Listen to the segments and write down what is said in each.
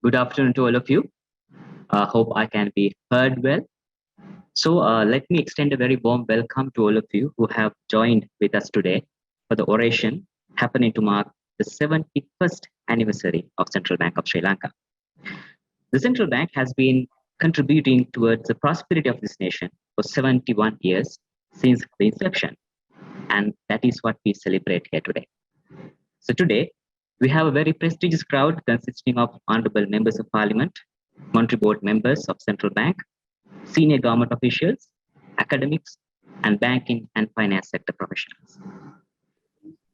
Good afternoon to all of you. Hope I can be heard well. So let me extend a very warm welcome to all of you who have joined with us today for the oration happening to mark the 71st anniversary of Central Bank of Sri Lanka. The Central Bank has been contributing towards the prosperity of this nation for 71 years since the inception, and that is what we celebrate here today. So today, we have a very prestigious crowd consisting of honorable members of parliament, monetary board members of Central Bank, senior government officials, academics, and banking and finance sector professionals.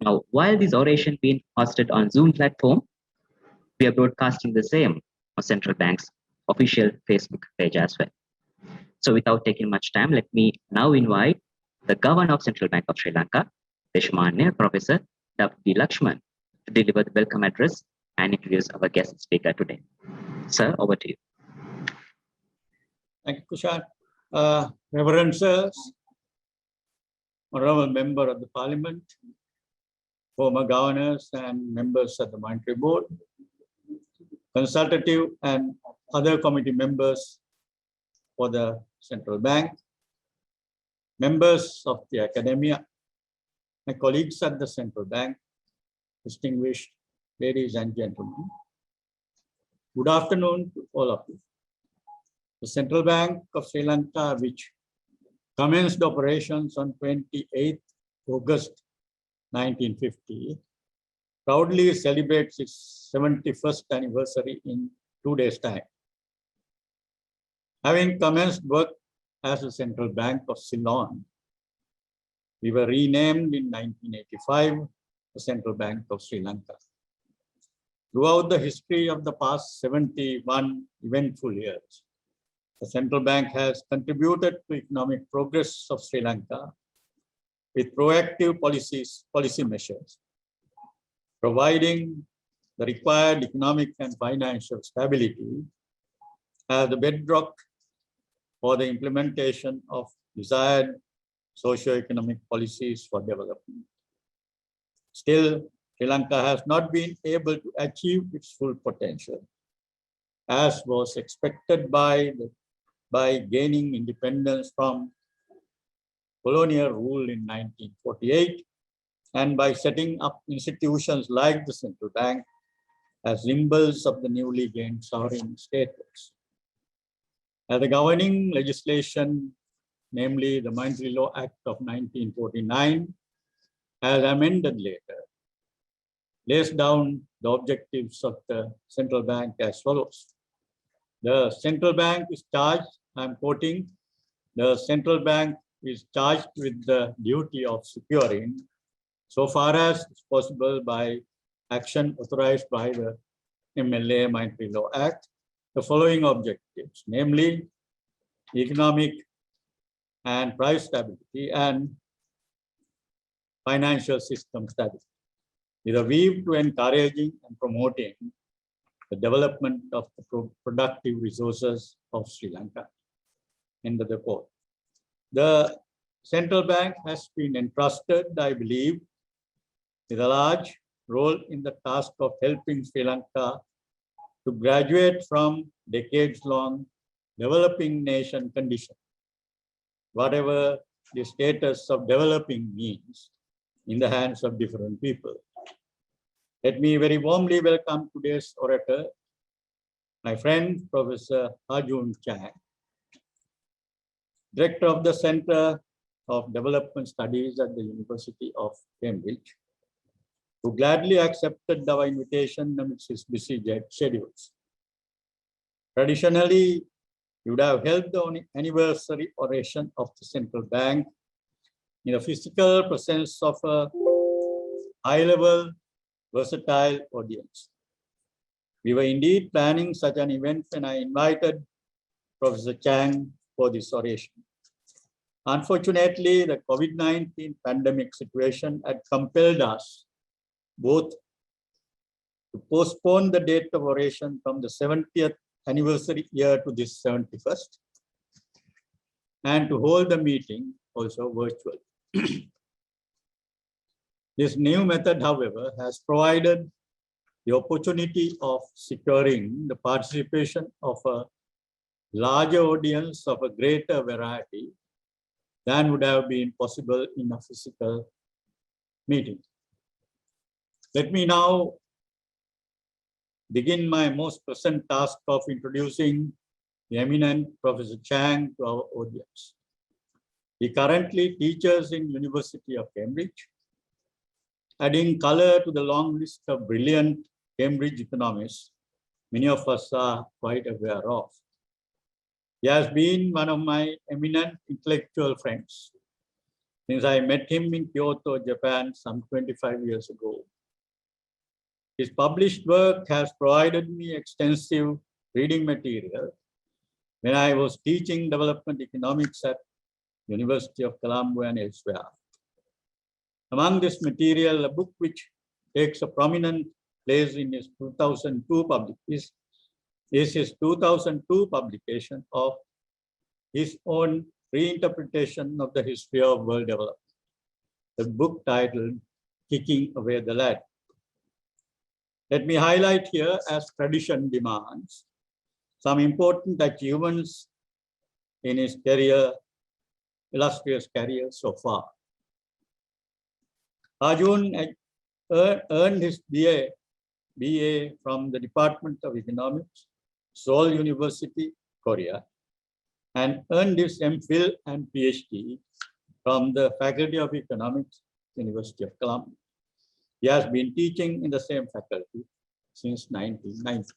Now, while this oration being hosted on Zoom platform, we are broadcasting the same on Central Bank's official Facebook page as well. So without taking much time, let me now invite the Governor of Central Bank of Sri Lanka, Deshmanya Professor W. Lakshman, to deliver the welcome address and introduce our guest speaker today. Sir, over to you. Thank you, Kushan. Reverend Sirs, Honorable Member of the Parliament, former governors and members of the Monetary Board, consultative and other committee members for the Central Bank, members of the academia, my colleagues at the Central Bank, distinguished ladies and gentlemen, good afternoon to all of you. The Central Bank of Sri Lanka, which commenced operations on 28th August 1950, proudly celebrates its 71st anniversary in 2 days' time. Having commenced work as the Central Bank of Ceylon, we were renamed in 1985 the Central Bank of Sri Lanka. Throughout the history of the past 71 eventful years, the Central Bank has contributed to economic progress of Sri Lanka with proactive policy measures, providing the required economic and financial stability as the bedrock for the implementation of desired socio-economic policies for development. Still, Sri Lanka has not been able to achieve its full potential, as was expected by gaining independence from colonial rule in 1948 and by setting up institutions like the Central Bank as symbols of the newly gained sovereign status. As the governing legislation, namely the Monetary Law Act of 1949, as amended later, lays down the objectives of the Central Bank as follows. The Central Bank is charged, I'm quoting, the Central Bank is charged with the duty of securing, so far as is possible by action authorized by the MLA Monetary Law Act, the following objectives, namely economic and price stability and financial system stability, with a view to encouraging and promoting the development of the productive resources of Sri Lanka. End of the quote. The Central Bank has been entrusted, I believe, with a large role in the task of helping Sri Lanka to graduate from decades-long developing nation condition, whatever the status of developing means in the hands of different people. Let me very warmly welcome today's orator, my friend, Professor Ha-Joon Chang, Director of the Center of Development Studies at the University of Cambridge, who gladly accepted our invitation amidst his busy schedules. Traditionally, he would have held the anniversary oration of the Central Bank in the physical presence of a high-level, versatile audience. We were indeed planning such an event when I invited Professor Chang for this oration. Unfortunately, the COVID-19 pandemic situation had compelled us both to postpone the date of oration from the 70th anniversary year to this 71st, and to hold the meeting also virtual. This new method, however, has provided the opportunity of securing the participation of a larger audience of a greater variety than would have been possible in a physical meeting. Let me now begin my most present task of introducing the eminent Professor Chang to our audience. He currently teaches in University of Cambridge, adding color to the long list of brilliant Cambridge economists many of us are quite aware of. He has been one of my eminent intellectual friends since I met him in Kyoto, Japan, some 25 years ago. His published work has provided me extensive reading material when I was teaching development economics at University of Colombo and elsewhere. Among this material, a book which takes a prominent place in his 2002 is his 2002 publication of his own reinterpretation of the history of world development, the book titled Kicking Away the Lad. Let me highlight here, as tradition demands, some important achievements in his career, illustrious career so far. Ha-Joon earned his BA from the Department of Economics, Seoul University, Korea, and earned his MPhil and PhD from the Faculty of Economics, University of Colombo. He has been teaching in the same faculty since 1990.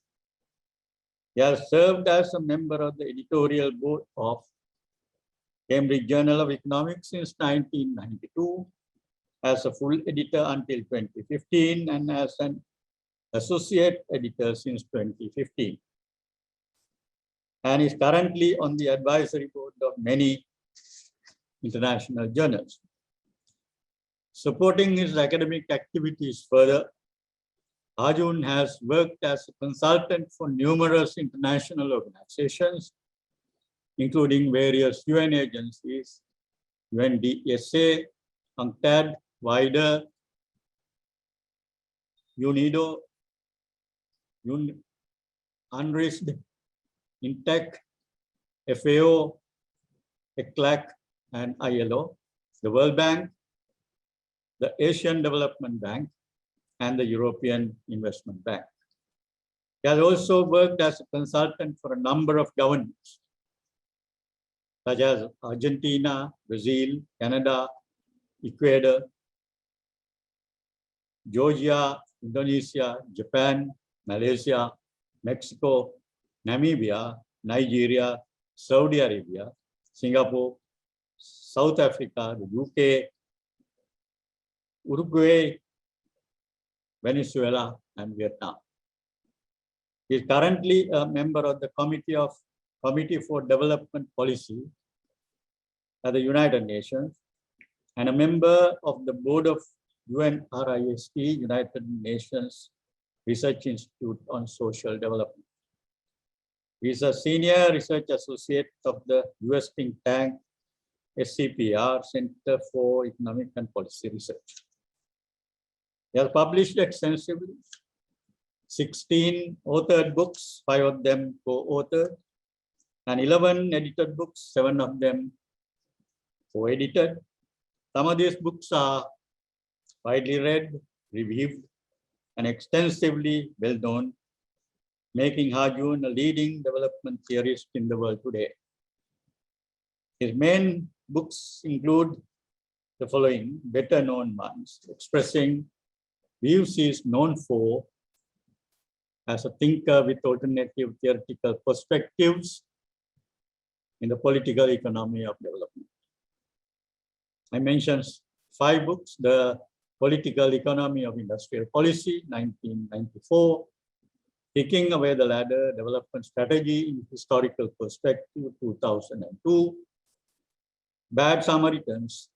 He has served as a member of the editorial board of Cambridge Journal of Economics since 1992, as a full editor until 2015, and as an associate editor since 2015. And is currently on the advisory board of many international journals. Supporting his academic activities further, Ha-Joon has worked as a consultant for numerous international organizations, including various UN agencies, UNDSA, UNCTAD, WIDER, UNIDO, UNRISD, INTEC, FAO, ECLAC, and ILO, the World Bank, the Asian Development Bank, and the European Investment Bank. He has also worked as a consultant for a number of governments, such as Argentina, Brazil, Canada, Ecuador, Georgia, Indonesia, Japan, Malaysia, Mexico, Namibia, Nigeria, Saudi Arabia, Singapore, South Africa, the UK, Uruguay, Venezuela, and Vietnam. He is currently a member of the Committee for Development Policy at the United Nations and a member of the board of UNRISD, United Nations Research Institute on Social Development. He is a senior research associate of the US think tank SCPR, Center for Economic and Policy Research. He has published extensively, 16 authored books, 5 of them co-authored, and 11 edited books, 7 of them co-edited. Some of these books are widely read, reviewed, and extensively well known, making Ha-Joon a leading development theorist in the world today. His main books include the following better known ones: Expressing Views he is known for as a thinker with alternative theoretical perspectives in the political economy of development. I mentioned 5 books: The Political Economy of Industrial Policy, 1994, Kicking Away the Ladder, Development Strategy in Historical Perspective, 2002, Bad Samaritans,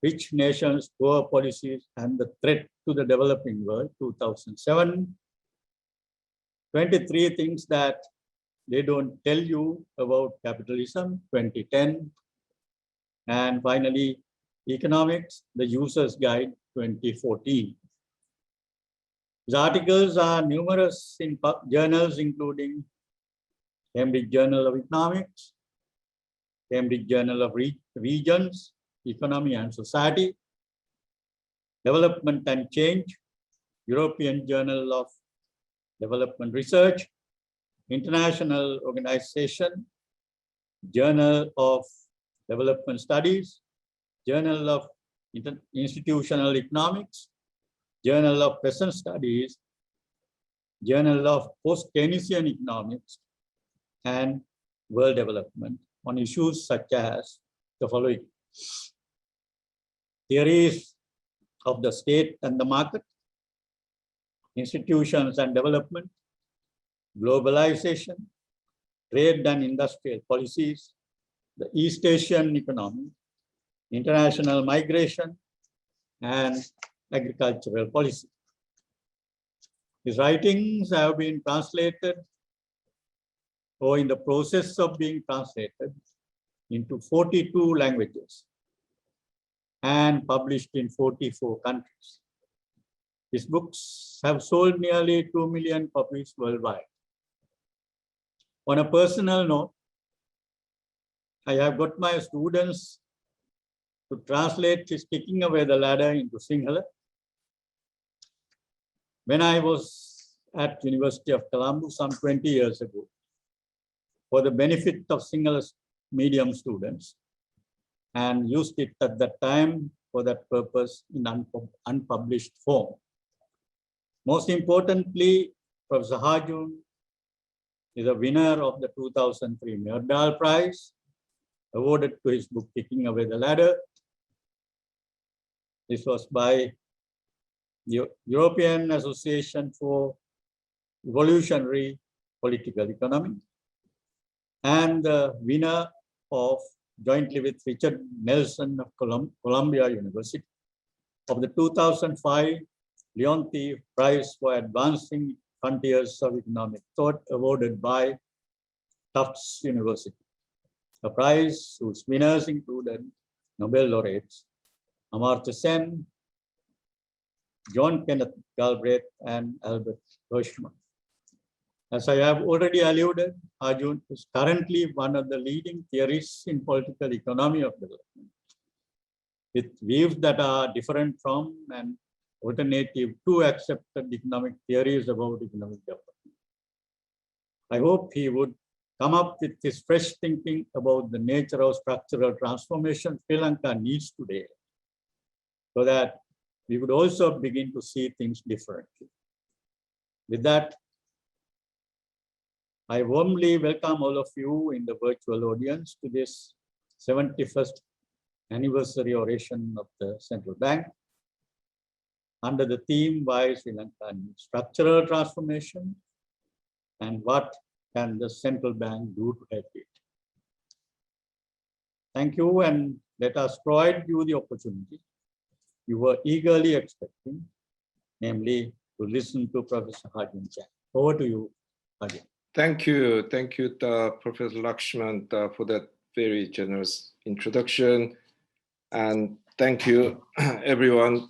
Rich Nations, Poor Policies, and the Threat to the Developing World, 2007, 23 Things That They Don't Tell You About Capitalism, 2010, and finally, Economics, The User's Guide, 2014. His articles are numerous in journals, including Cambridge Journal of Economics, Cambridge Journal of Regions, Economy and Society, Development and Change, European Journal of Development Research, International Organization, Journal of Development Studies, Journal of Institutional Economics, Journal of Peasant Studies, Journal of Post-Keynesian Economics, and World Development on issues such as the following: theories of the state and the market, institutions and development, globalization, trade and industrial policies, the East Asian economy, international migration, and agricultural policy. His writings have been translated or in the process of being translated into 42 languages and published in 44 countries. His books have sold nearly 2 million copies worldwide. On a personal note, I have got my students to translate his Kicking Away the Ladder into Sinhala. When I was at University of Colombo some 20 years ago, for the benefit of Sinhala medium students, and used it at that time for that purpose in unpublished form. Most importantly, Professor Ha-Joon is a winner of the 2003 Myrdal Prize, awarded to his book Kicking Away the Ladder. This was by the European Association for Evolutionary Political Economy, and the winner of, jointly with Richard Nelson of Columbia University, of the 2005 Leontief Prize for Advancing Frontiers of Economic Thought, awarded by Tufts University. A prize whose winners included Nobel laureates Amartya Sen, John Kenneth Galbraith, and Albert Hirschman. As I have already alluded, Ha-Joon is currently one of the leading theorists in political economy of development, with views that are different from and alternative to accepted economic theories about economic development. I hope he would come up with his fresh thinking about the nature of structural transformation Sri Lanka needs today, so that we would also begin to see things differently. With that, I warmly welcome all of you in the virtual audience to this 71st Anniversary Oration of the Central Bank, under the theme Why Sri Lanka Needs Structural Transformation and What Can the Central Bank Do to Help It. Thank you, and let us provide you the opportunity you were eagerly expecting, namely to listen to Professor Ha-Joon Chang. Over to you, Ha-Joon. Thank you, Professor Lakshman, for that very generous introduction. And thank you, everyone,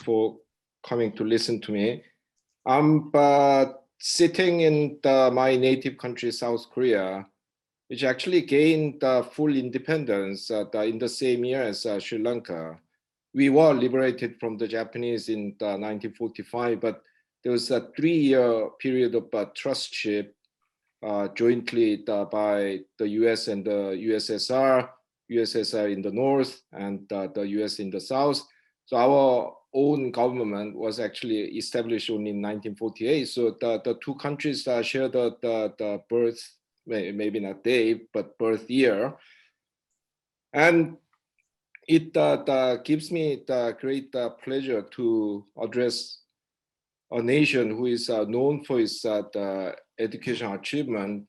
for coming to listen to me. I'm sitting in my native country, South Korea, which actually gained full independence in the same year as Sri Lanka. We were liberated from the Japanese in 1945, but there was a 3-year period of trustship jointly by the US and the USSR in the north and the US in the south. So our own government was actually established only in 1948. So the two countries share the birth, maybe not day, but birth year. And it gives me the great pleasure to address a nation who is known for its educational achievement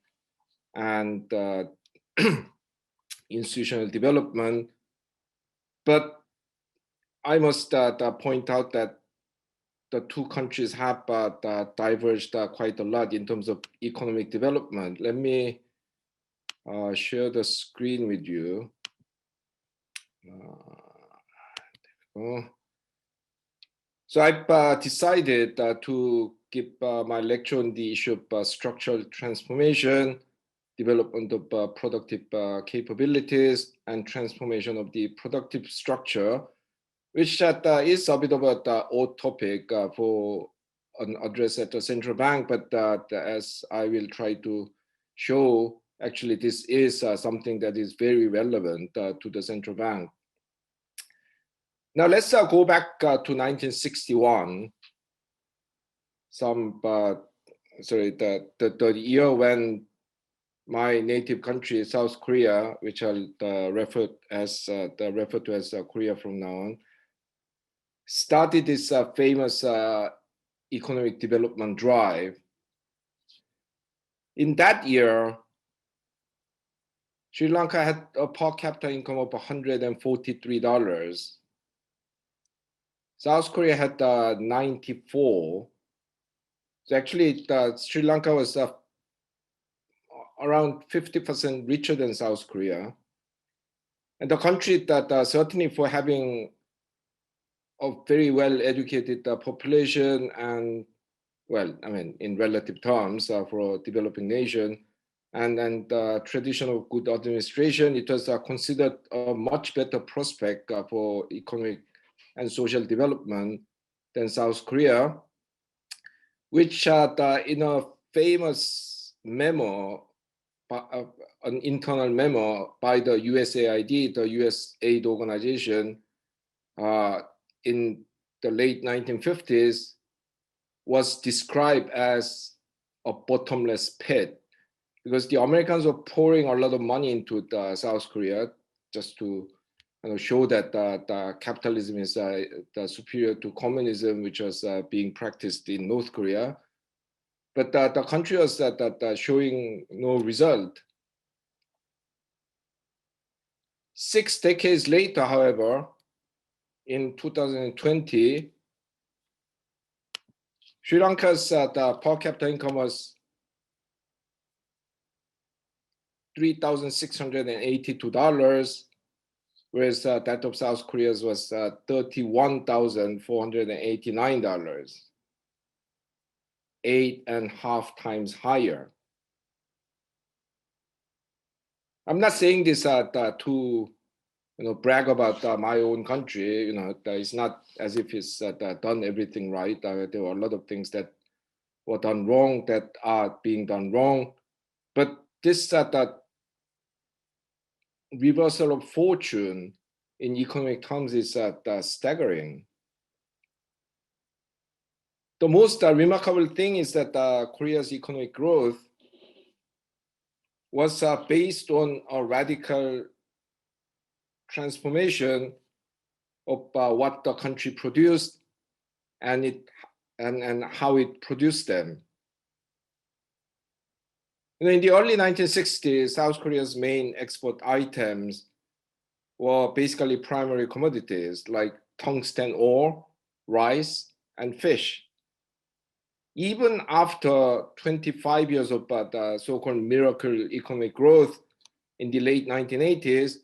and institutional development. But I must point out that the two countries have diverged quite a lot in terms of economic development. Let me share the screen with you. So I've decided to give my lecture on the issue of structural transformation, development of productive capabilities, and transformation of the productive structure, which is a bit of an odd topic for an address at the central bank, but as I will try to show, actually this is something that is very relevant to the central bank. Now let's go back to 1961, the year when my native country, South Korea, which I'll refer to as Korea from now on, started this famous economic development drive. In that year, Sri Lanka had a per capita income of $143. South Korea had 94. So actually, Sri Lanka was around 50% richer than South Korea. And the country that certainly for having a very well-educated population and, well, I mean, in relative terms for a developing nation, and tradition of good administration, it was considered a much better prospect for economic and social development than South Korea, which in a famous memo, an internal memo by the USAID, the US aid organization, in the late 1950s, was described as a bottomless pit, because the Americans were pouring a lot of money into South Korea just to show that capitalism is superior to communism, which was being practiced in North Korea. But the country was showing no result. 6 decades later, however, in 2020, Sri Lanka's per capita income was $3,682, whereas that of South Korea's was $31,489, 8.5 times higher. I'm not saying this to brag about my own country. It's not as if it's done everything right. There were a lot of things that were done wrong, that are being done wrong. But this reversal of fortune in economic terms is staggering. The most remarkable thing is that Korea's economic growth was based on a radical transformation of what the country produced and how it produced them. In the early 1960s, South Korea's main export items were basically primary commodities like tungsten ore, rice, and fish. Even after 25 years of so-called miracle economic growth in the late 1980s,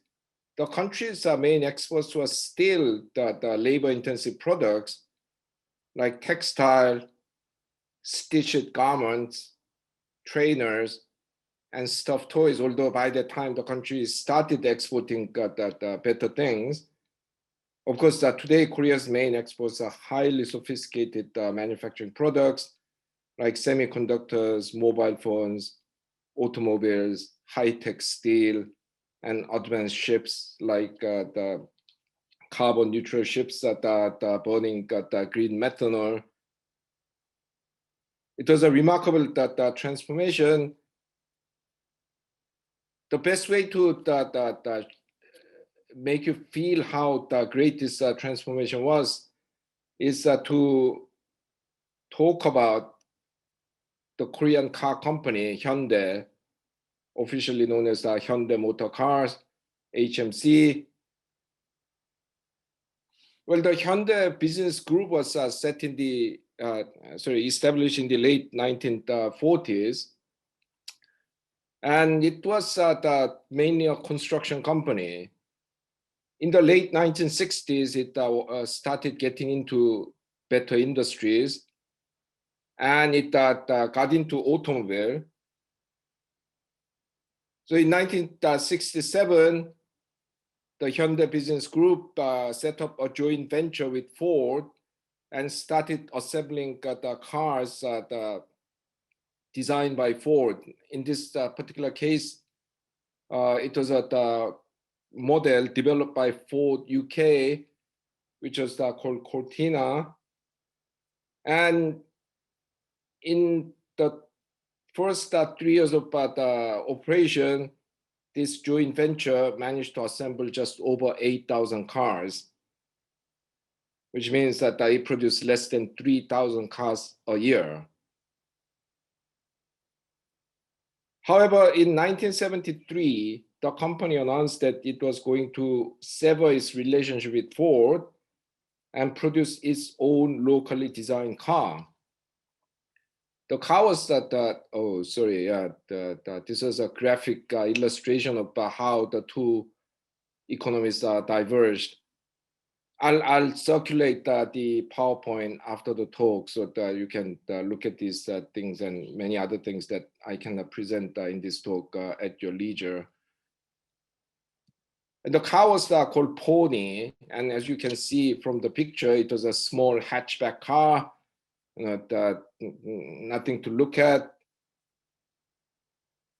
the country's main exports were still the labor-intensive products like textile, stitched garments, trainers, and stuffed toys, although by the time the country started exporting better things. Of course, today Korea's main exports are highly sophisticated manufacturing products like semiconductors, mobile phones, automobiles, high-tech steel, and advanced ships like the carbon neutral ships that are burning green methanol. It was a remarkable transformation. The best way to make you feel how great this transformation was is to talk about the Korean car company, Hyundai, officially known as Hyundai Motor Cars, HMC. Well, the Hyundai business group was established in the late 1940s. And it was mainly a construction company. In the late 1960s, it started getting into better industries, and it got into automobile. So in 1967, the Hyundai Business Group set up a joint venture with Ford and started assembling the cars designed by Ford. In this particular case, it was a model developed by Ford UK, which was called Cortina. And in the first 3 years of operation, this joint venture managed to assemble just over 8,000 cars, which means that it produced less than 3,000 cars a year. However, in 1973, the company announced that it was going to sever its relationship with Ford and produce its own locally designed car. The car was this is a graphic illustration of how the two economies diverged. I'll circulate the PowerPoint after the talk so that you can look at these things and many other things that I can present in this talk at your leisure. And the car was called Pony, and as you can see from the picture, it was a small hatchback car, nothing to look at.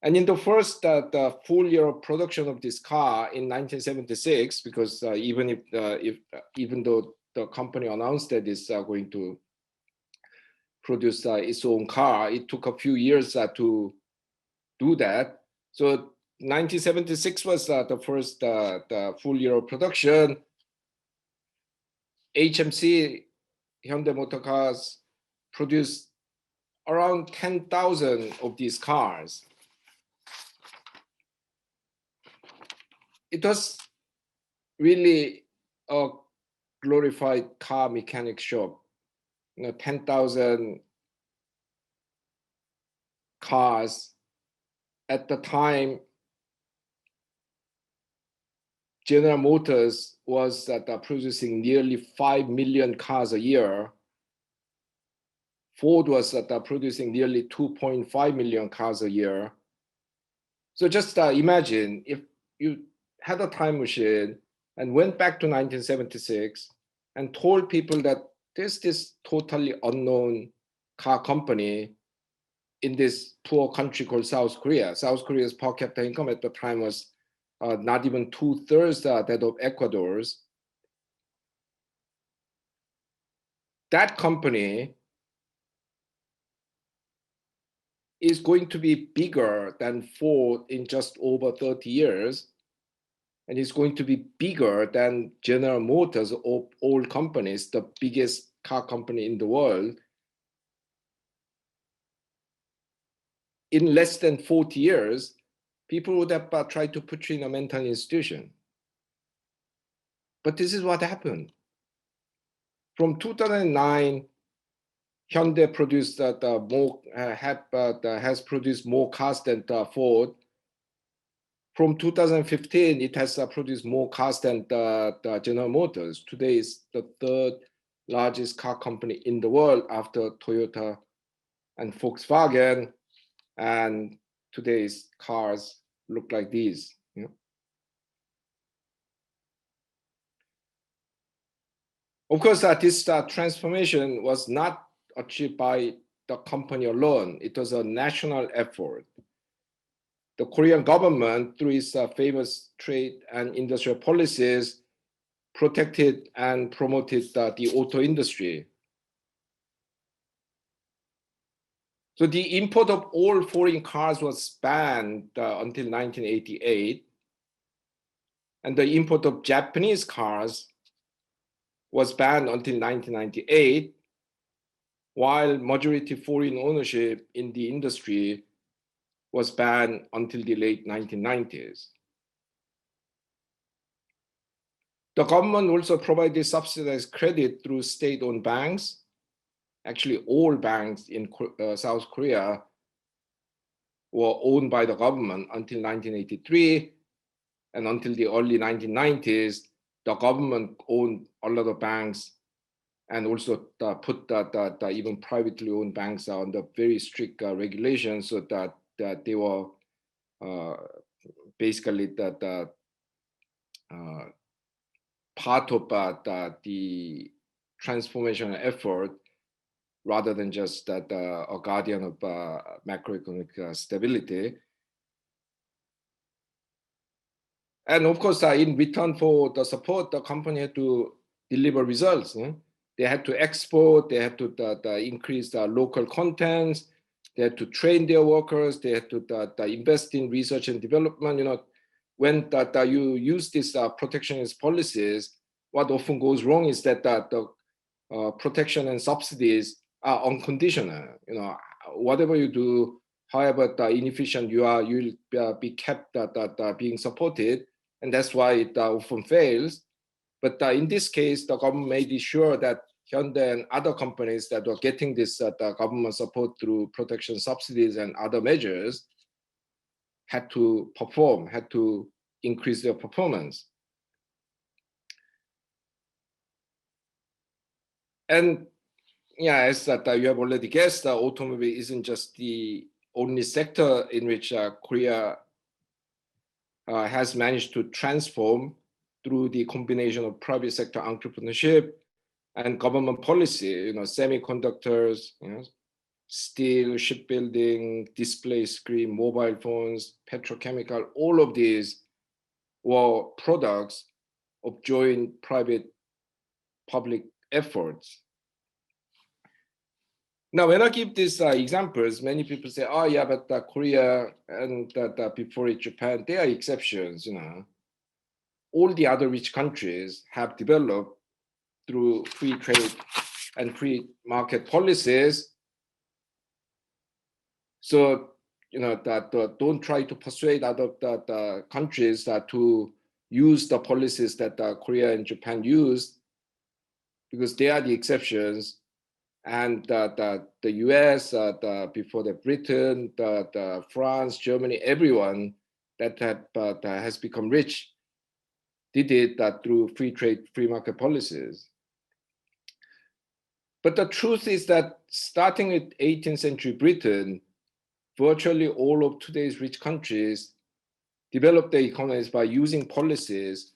And in the first the full year of production of this car in 1976, because even though the company announced that it's going to produce its own car, it took a few years to do that. So 1976 was the first the full year of production. HMC, Hyundai Motor Cars, produced around 10,000 of these cars. It was really a glorified car mechanic shop. 10,000 cars. At the time, General Motors was producing nearly 5 million cars a year. Ford was producing nearly 2.5 million cars a year. So just imagine if you had a time machine and went back to 1976 and told people that there's this totally unknown car company in this poor country called South Korea. South Korea's per capita income at the time was not even 2/3 that of Ecuador's. That company is going to be bigger than Ford in just over 30 years. And it's going to be bigger than General Motors of all companies, the biggest car company in the world. In less than 40 years, people would have tried to put you in a mental institution. But this is what happened. From 2009, Hyundai produced has produced more cars than Ford. From 2015, it has produced more cars than the General Motors. Today is the third largest car company in the world after Toyota and Volkswagen. And today's cars look like these. Of course, this transformation was not achieved by the company alone. It was a national effort. The Korean government, through its famous trade and industrial policies, protected and promoted the auto industry. So the import of all foreign cars was banned until 1988. And the import of Japanese cars was banned until 1998, while majority foreign ownership in the industry was banned until the late 1990s. The government also provided subsidized credit through state-owned banks. Actually, all banks in South Korea were owned by the government until 1983, and until the early 1990s, the government owned a lot of banks and also put even privately owned banks under very strict regulations, so that they were basically part of the transformation effort, rather than just a guardian of macroeconomic stability. And of course, in return for the support, the company had to deliver results. They had to export, they had to increase the local contents, they had to train their workers, they had to invest in research and development. When you use these protectionist policies, what often goes wrong is that the protection and subsidies are unconditional. Whatever you do, however inefficient you are, you'll be kept being supported, and that's why it often fails. But in this case, the government made sure that Hyundai and other companies that were getting this government support through protection subsidies and other measures had to perform, had to increase their performance. And yeah, as that you have already guessed, the automobile isn't just the only sector in which Korea has managed to transform through the combination of private sector entrepreneurship and government policy. Semiconductors, steel, shipbuilding, display screen, mobile phones, petrochemical, all of these were products of joint private-public efforts. Now, when I give these examples, many people say, "Oh, yeah, but Korea and before it, Japan, they are exceptions." All the other rich countries have developed through free trade and free market policies. So, don't try to persuade other countries to use the policies that Korea and Japan used, because they are the exceptions. And the US, before the Britain, France, Germany, everyone that has become rich did it through free trade, free market policies. But the truth is that starting with 18th century Britain, virtually all of today's rich countries developed their economies by using policies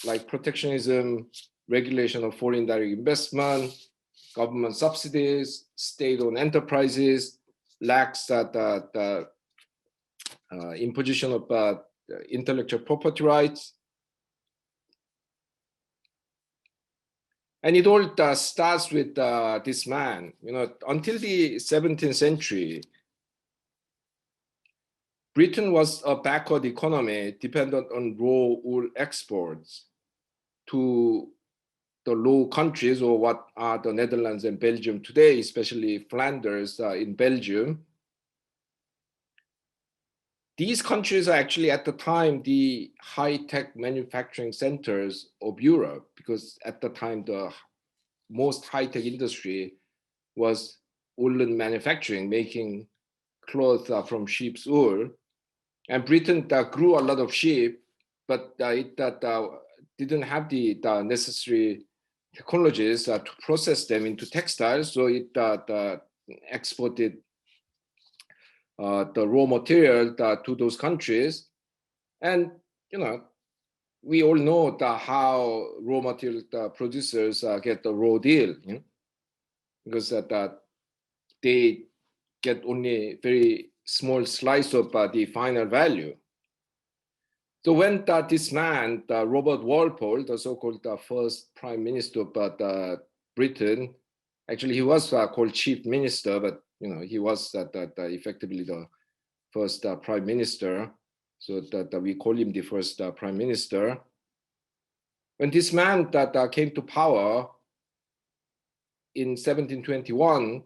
like protectionism, regulation of foreign direct investment, government subsidies, state-owned enterprises, lax imposition of intellectual property rights. And it all starts with this man. Until the 17th century, Britain was a backward economy dependent on raw wool exports to the Low Countries, or what are the Netherlands and Belgium today, especially Flanders in Belgium. These countries are actually at the time the high-tech manufacturing centers of Europe, because at the time the most high-tech industry was woolen manufacturing, making clothes from sheep's wool. And Britain grew a lot of sheep, but it didn't have the necessary technologies to process them into textiles, so it exported the raw material to those countries. And we all know how raw material producers get the raw deal, because they get only a very small slice of the final value. So when this man, Robert Walpole, the so-called first prime minister of Britain, actually he was called chief minister, but he was effectively the first prime minister, so that we call him the first prime minister. When this man came to power in 1721,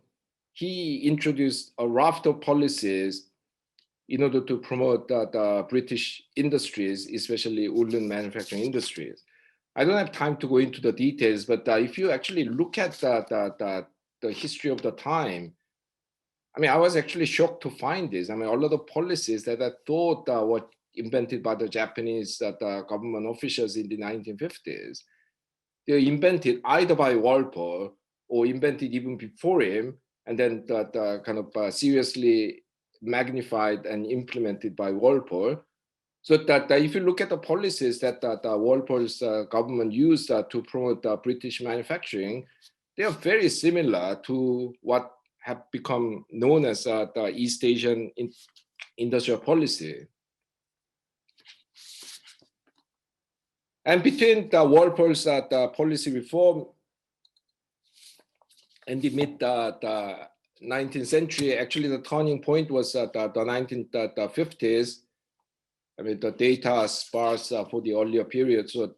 he introduced a raft of policies in order to promote the British industries, especially woolen manufacturing industries. I don't have time to go into the details, but if you actually look at the history of the time, I was actually shocked to find this. A lot of policies that I thought were invented by the Japanese government officials in the 1950s, they were invented either by Walpole or invented even before him, and then kind of seriously magnified and implemented by Walpole. So that if you look at the policies that Walpole's government used to promote British manufacturing, they are very similar to what have become known as the East Asian industrial policy. And between the Walpole's the policy reform and the mid 19th century, actually the turning point was the 1950s. I mean, the data are sparse for the earlier period, so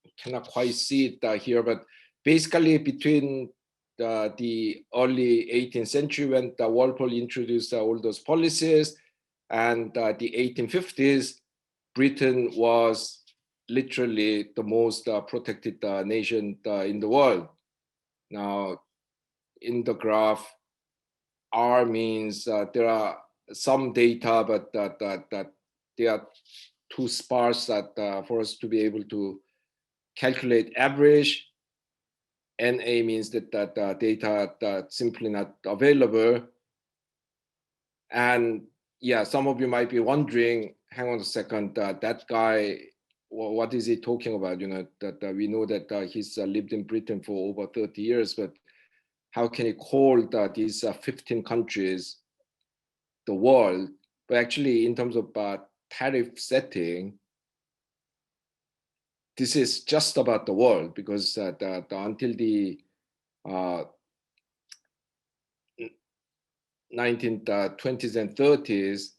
you cannot quite see it here, but basically between the early 18th century when the Walpole introduced all those policies and the 1850s, Britain was literally the most protected nation in the world. Now, in the graph, R means there are some data, but that they are too sparse for us to be able to calculate average. NA means that data that's simply not available. And yeah, some of you might be wondering, hang on a second, that guy, what is he talking about? You know, that we know that he's lived in Britain for over 30 years, but how can he call these 15 countries the world? But actually, in terms of tariff setting, this is just about the world, because until the 1920s and 30s,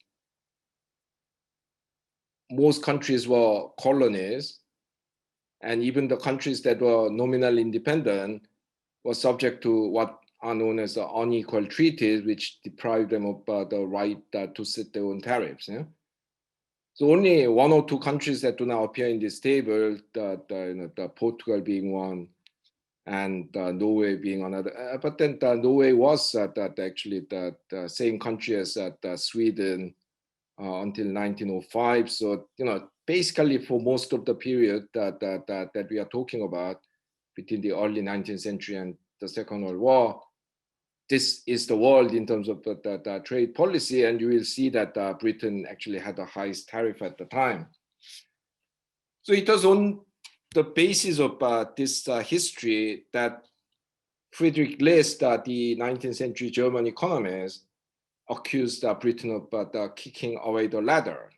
most countries were colonies, and even the countries that were nominally independent were subject to what are known as the unequal treaties, which deprived them of the right to set their own tariffs. Yeah? So only one or two countries that do not appear in this table, the Portugal being one, and Norway being another. But then Norway was actually the same country as Sweden until 1905. So, you know, basically for most of the period that we are talking about between the early 19th century and the Second World War, this is the world in terms of the trade policy, and you will see that Britain actually had the highest tariff at the time. So it was on the basis of this history that Friedrich List, the 19th century German economist, accused Britain of kicking away the ladder.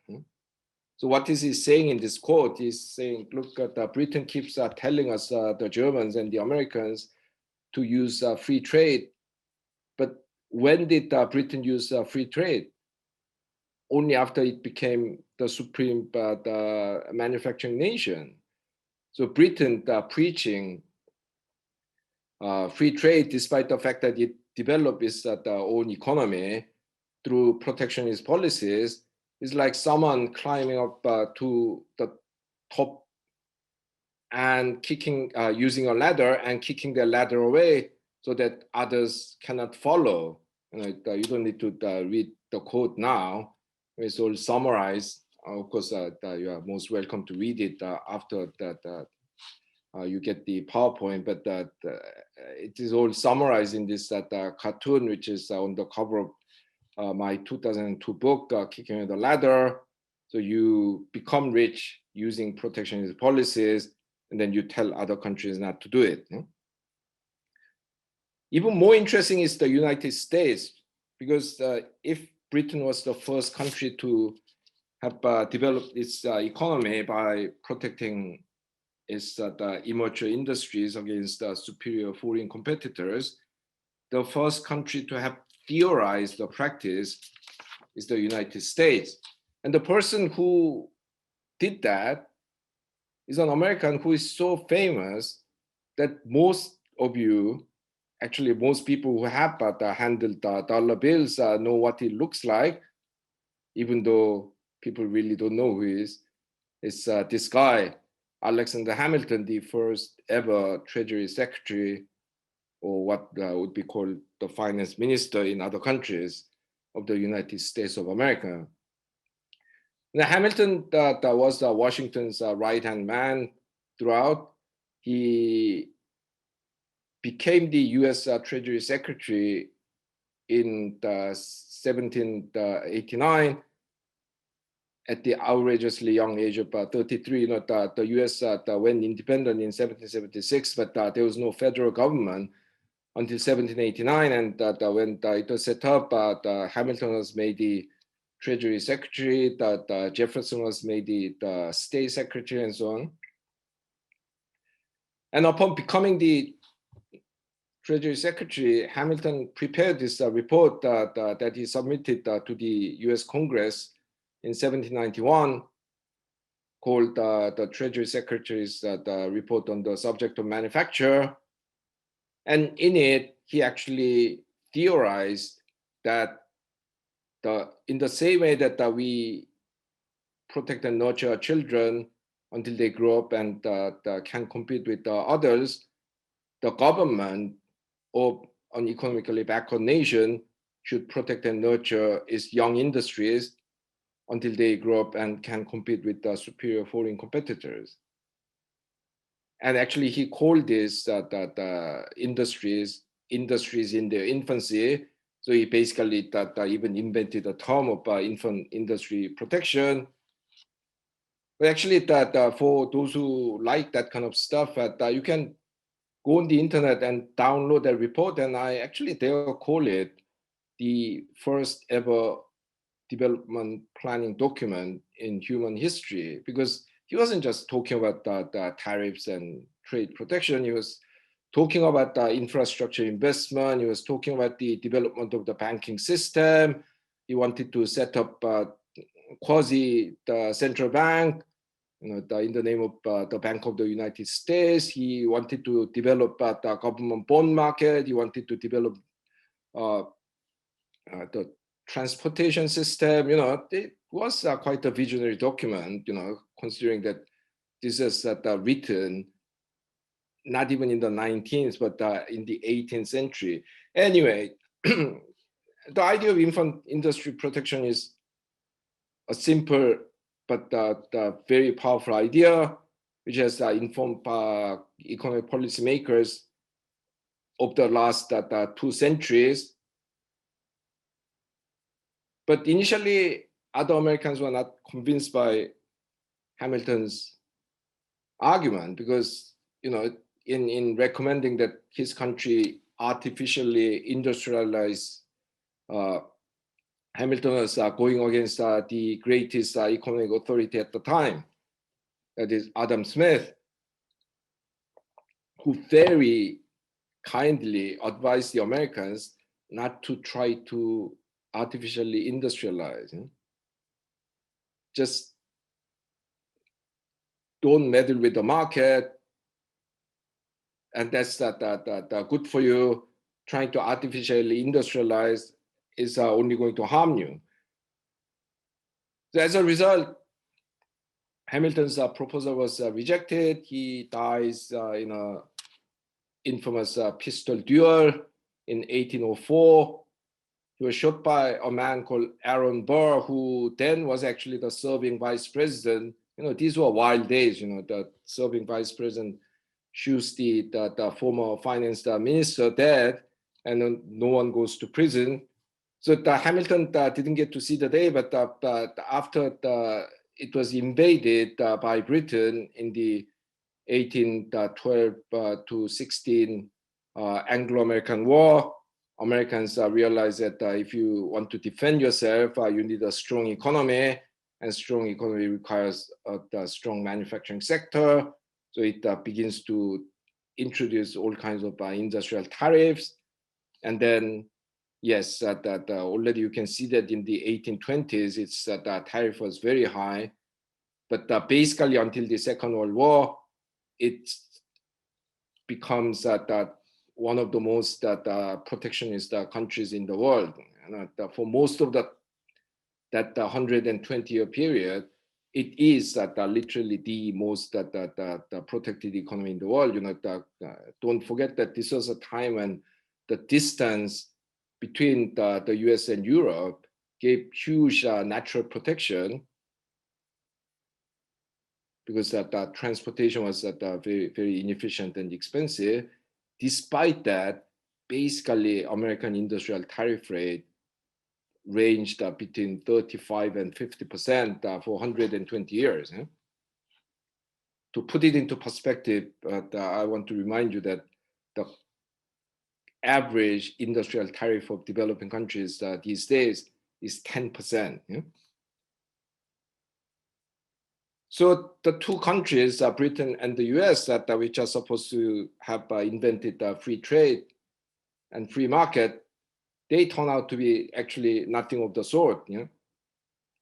So what is he saying in this quote? He's saying, look, Britain keeps telling us, the Germans and the Americans, to use free trade. But when did Britain use free trade? Only after it became the supreme the manufacturing nation. So Britain preaching free trade, despite the fact that it developed its own economy through protectionist policies, is like someone climbing up to the top and kicking, using a ladder and kicking the ladder away so that others cannot follow. You don't need to read the quote now. It's all summarized. Of course, you are most welcome to read it after that. You get the PowerPoint, but it is all summarized in this cartoon, which is on the cover of my 2002 book, Kicking the Ladder. So you become rich using protectionist policies, and then you tell other countries not to do it. Even more interesting is the United States, because if Britain was the first country to have developed its economy by protecting its immature industries against superior foreign competitors, the first country to have theorized the practice is the United States. And the person who did that is an American who is so famous that most of you, actually most people who have handled dollar bills know what it looks like, even though people really don't know who he is. It's this guy, Alexander Hamilton, the first ever Treasury Secretary, or what would be called the finance minister in other countries of the United States of America. Now, Hamilton was Washington's right-hand man throughout. He became the US Treasury Secretary in 1789 at the outrageously young age of 33. You know, the US went independent in 1776, but there was no federal government until 1789. And when it was set up, Hamilton was made the Treasury Secretary, Jefferson was made the State Secretary, and so on. And upon becoming the Treasury Secretary, Hamilton prepared this report that he submitted to the US Congress in 1791, called the Treasury Secretary's report on the subject of manufacture. And in it, he actually theorized that in the same way that we protect and nurture our children until they grow up and can compete with others, the government of an economically backward nation should protect and nurture its young industries until they grow up and can compete with superior foreign competitors. And actually, he called this industries in their infancy. So he basically even invented the term of infant industry protection. But actually, for those who like that kind of stuff, you can go on the internet and download that report. And I actually dare call it the first ever development planning document in human history, because he wasn't just talking about the tariffs and trade protection. He was talking about the infrastructure investment. He was talking about the development of the banking system. He wanted to set up quasi the central bank, in the name of the Bank of the United States. He wanted to develop the government bond market. He wanted to develop the transportation system. It was quite a visionary document, considering that this is written not even in the 19th, but in the 18th century. Anyway, the idea of infant industry protection is a simple but very powerful idea, which has informed economic policymakers of the last 2 centuries. But initially, other Americans were not convinced by Hamilton's argument, because, in recommending that his country artificially industrialize, Hamilton was going against the greatest economic authority at the time, that is Adam Smith, who very kindly advised the Americans not to try to artificially industrialize. Just don't meddle with the market, and that's good for you. Trying to artificially industrialize is only going to harm you. So as a result, Hamilton's proposal was rejected. He dies in an infamous pistol duel in 1804. He was shot by a man called Aaron Burr, who then was actually the serving vice president. These were wild days. The serving vice president shoots the former finance minister dead, and no one goes to prison. So Hamilton didn't get to see the day, but after it was invaded by Britain in the 1812 to 16 Anglo-American War, Americans realized that if you want to defend yourself, you need a strong economy, and strong economy requires a strong manufacturing sector. So it begins to introduce all kinds of industrial tariffs. And then, yes, already you can see that in the 1820s, the tariff was very high. But basically until the Second World War, it becomes one of the most protectionist countries in the world. For most of that 120-year period, it is literally the most protected economy in the world. Don't forget that this was a time when the distance between the US and Europe gave huge natural protection, because that transportation was very, very inefficient and expensive. despite that, basically American industrial tariff rate ranged between 35 and 50% for 120 years. To put it into perspective, I want to remind you that the average industrial tariff of developing countries these days is 10%. So the two countries, Britain and the US, which are supposed to have invented free trade and free market, they turn out to be actually nothing of the sort.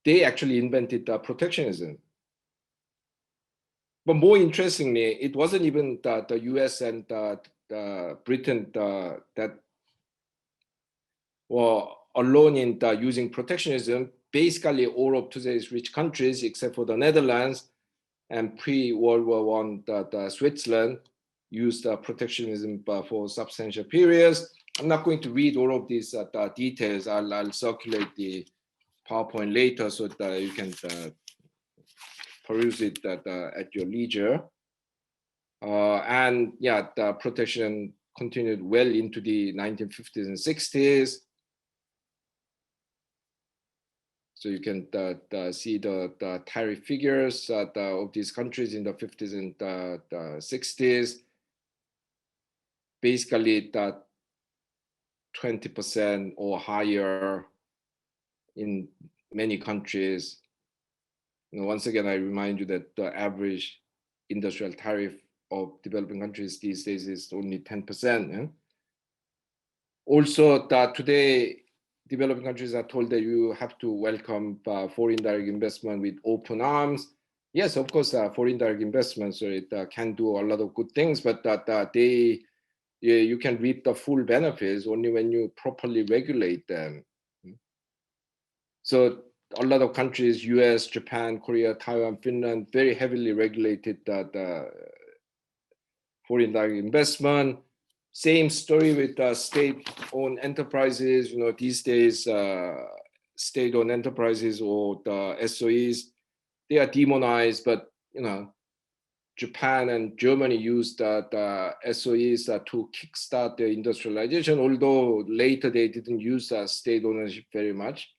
They actually invented protectionism. But more interestingly, it wasn't even the US and Britain that were alone in using protectionism. Basically, all of today's rich countries, except for the Netherlands and pre-World War I, Switzerland, used protectionism for substantial periods. I'm not going to read all of these details. I'll circulate the PowerPoint later so that you can peruse it at your leisure. And yeah, the protection continued well into the 1950s and 60s. So you can see the tariff figures of these countries in the 50s and 60s. Basically, 20% or higher in many countries. Once again, I remind you that the average industrial tariff of developing countries these days is only 10%. Also, today, developing countries are told that you have to welcome foreign direct investment with open arms. Yes, of course, foreign direct investment, so it can do a lot of good things, but you can reap the full benefits only when you properly regulate them. So a lot of countries, US, Japan, Korea, Taiwan, Finland, very heavily regulated the foreign direct investment. Same story with state-owned enterprises. These days, state-owned enterprises or the SOEs, they are demonized, but Japan and Germany used the SOEs to kickstart their industrialization, although later they didn't use state ownership very much.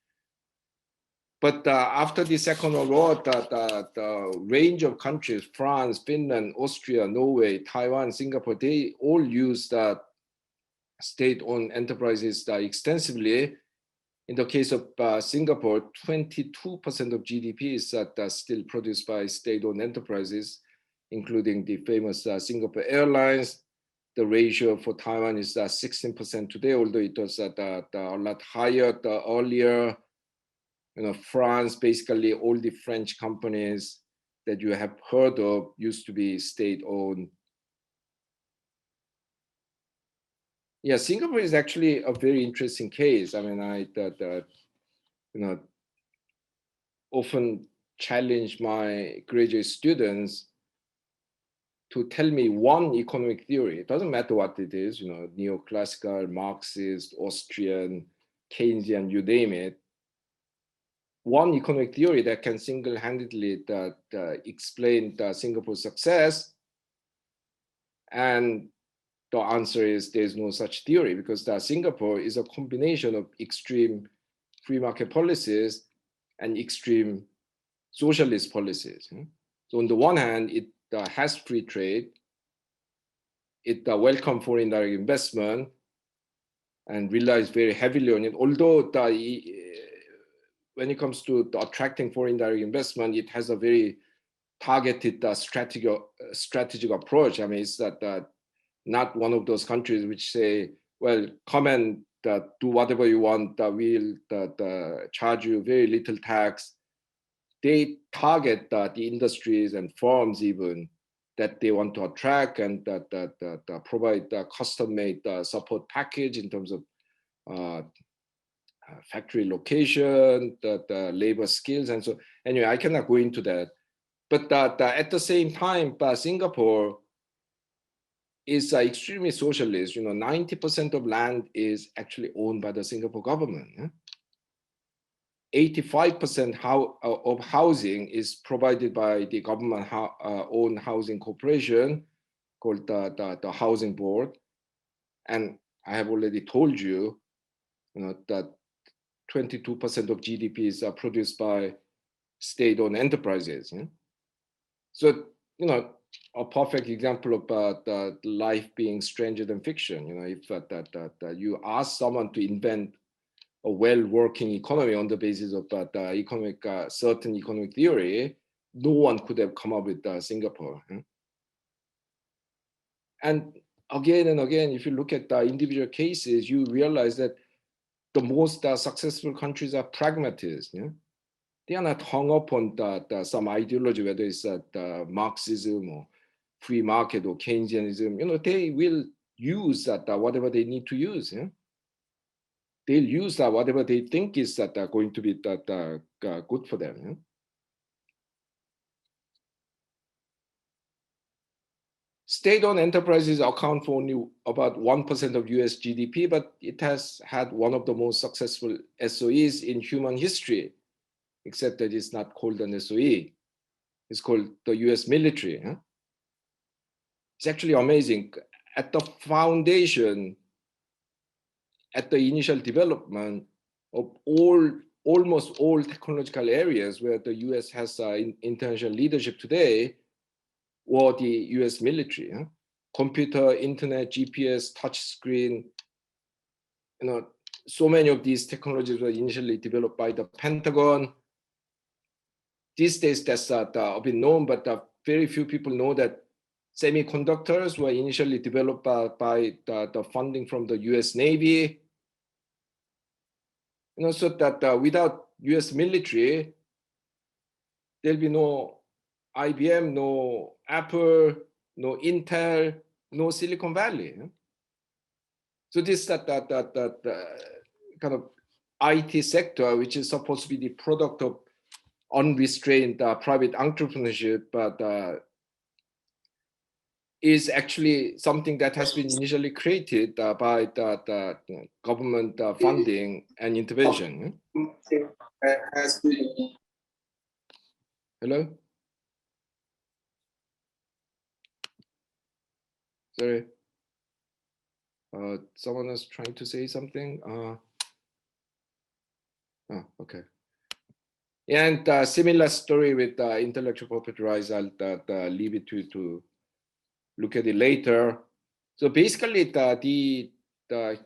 But after the Second World War, the range of countries, France, Finland, Austria, Norway, Taiwan, Singapore, they all used state-owned enterprises extensively. In the case of Singapore, 22% of GDP is still produced by state-owned enterprises, including the famous Singapore Airlines. The ratio for Taiwan is 16% today, although it was a lot higher earlier. France, basically all the French companies that you have heard of used to be state-owned. Yeah, Singapore is actually a very interesting case. I mean, I often challenge my graduate students to tell me one economic theory. It doesn't matter what it is, neoclassical, Marxist, Austrian, Keynesian, you name it. One economic theory that can single-handedly explain Singapore's success, and the answer is there's no such theory, because Singapore is a combination of extreme free market policies and extreme socialist policies. So on the one hand, it has free trade, it welcomes foreign direct investment and relies very heavily on it, although when it comes to attracting foreign direct investment, it has a very targeted strategic approach. I mean, it's not one of those countries which say, well, come and do whatever you want, we'll charge you very little tax. They target the industries and firms even that they want to attract, and provide a custom-made support package in terms of factory location, the labor skills, and so anyway, I cannot go into that. But at the same time, Singapore is extremely socialist. 90% of land is actually owned by the Singapore government. 85% of housing is provided by the government owned housing corporation called the Housing Board. And I have already told you, that 22% of GDPs are produced by state-owned enterprises. So, a perfect example of life being stranger than fiction. If you ask someone to invent a well-working economy on the basis of certain economic theory, no one could have come up with Singapore. And again, if you look at the individual cases, you realize that the most successful countries are pragmatists. They are not hung up on some ideology, whether it's Marxism or free market or Keynesianism. They will use whatever they need to use. They'll use whatever they think is going to be good for them. State-owned enterprises account for only about 1% of US GDP, but it has had one of the most successful SOEs in human history, except that it's not called an SOE. It's called the US military. It's actually amazing. At the foundation, at the initial development of almost all technological areas where the US has international leadership today, were the US military. Computer, internet, GPS, touchscreen, so many of these technologies were initially developed by the Pentagon. These days that's a bit known, but very few people know that semiconductors were initially developed by the funding from the US Navy. So that without US military, there'll be no IBM, no Apple, no Intel, no Silicon Valley. So this kind of IT sector, which is supposed to be the product of unrestrained private entrepreneurship, but is actually something that has been initially created by the government funding and intervention. Hello? Sorry. Someone is trying to say something. Okay. And similar story with intellectual property rights. I'll leave it to look at it later. So basically, the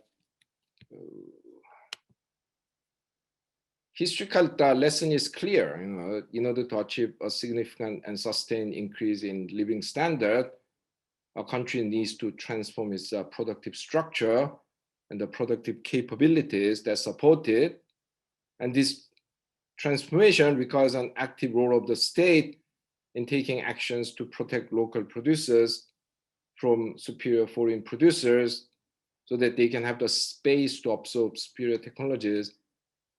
historical lesson is clear. In order to achieve a significant and sustained increase in living standard, a country needs to transform its productive structure and the productive capabilities that support it. And this transformation requires an active role of the state in taking actions to protect local producers from superior foreign producers so that they can have the space to absorb superior technologies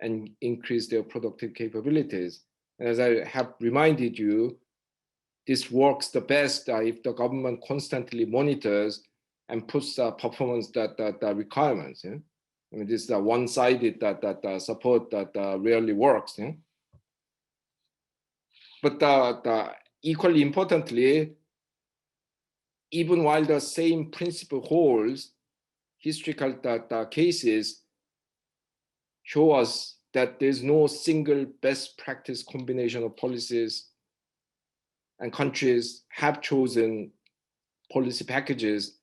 and increase their productive capabilities. And as I have reminded you, this works the best if the government constantly monitors and puts performance requirements. I mean, this is a one-sided support that rarely works. But equally importantly, even while the same principle holds, historical cases show us that there's no single best practice combination of policies, and countries have chosen policy packages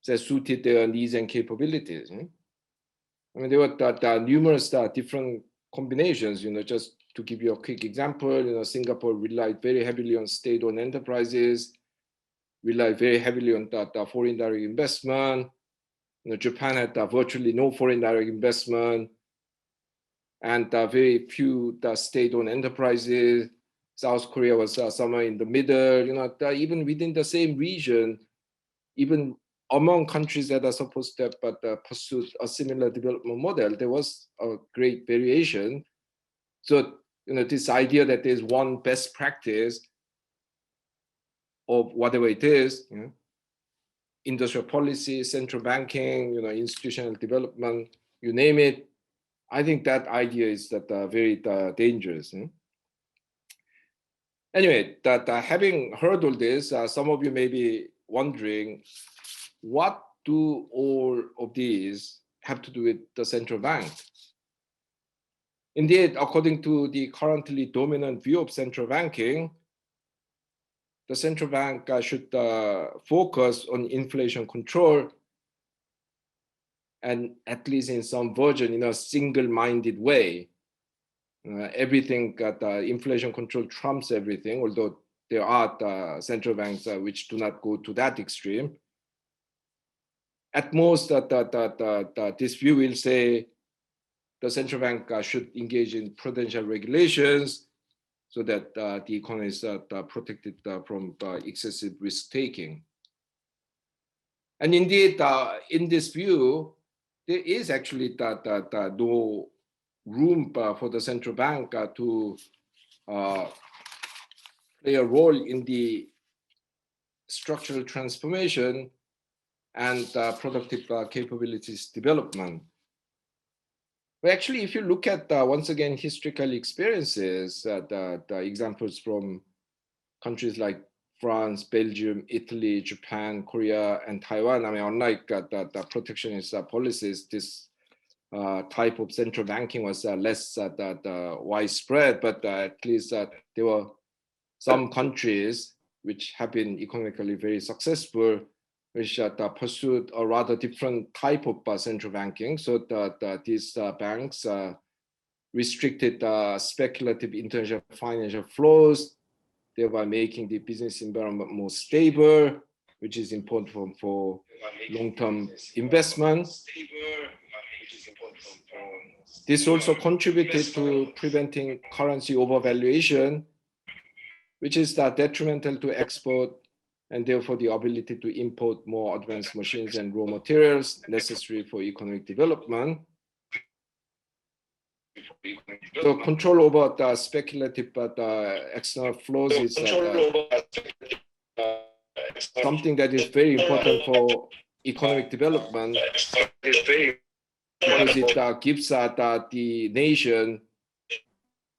that suited their needs and capabilities. I mean, there were numerous different combinations, just to give you a quick example, Singapore relied very heavily on state-owned enterprises, relied very heavily on foreign direct investment. Japan had virtually no foreign direct investment and very few state-owned enterprises. South Korea was somewhere in the middle. Even within the same region, even among countries that are supposed to have pursued a similar development model, there was a great variation. So, this idea that there's one best practice of whatever it is, industrial policy, central banking, institutional development, you name it, I think that idea is very dangerous. Anyway, having heard all this, some of you may be wondering, what do all of these have to do with the central bank? Indeed, according to the currently dominant view of central banking, the central bank should focus on inflation control, and at least in some version, in a single-minded way. Everything inflation control trumps everything, although there are central banks which do not go to that extreme. At most, this view will say the central bank should engage in prudential regulations so that the economy is protected from excessive risk-taking. And indeed, in this view, there is actually no room for the central bank to play a role in the structural transformation and productive capabilities development. But actually, if you look at, once again, historical experiences, the examples from countries like France, Belgium, Italy, Japan, Korea, and Taiwan, I mean, unlike the protectionist policies, this type of central banking was less widespread, but at least there were some countries which have been economically very successful, which pursued a rather different type of central banking. So these banks restricted speculative international financial flows, thereby making the business environment more stable, which is important for long-term investment. This also contributed to preventing currency overvaluation, which is detrimental to export and therefore the ability to import more advanced machines and raw materials necessary for economic development. So control over the speculative external flows is something that is very important for economic development because it gives the nation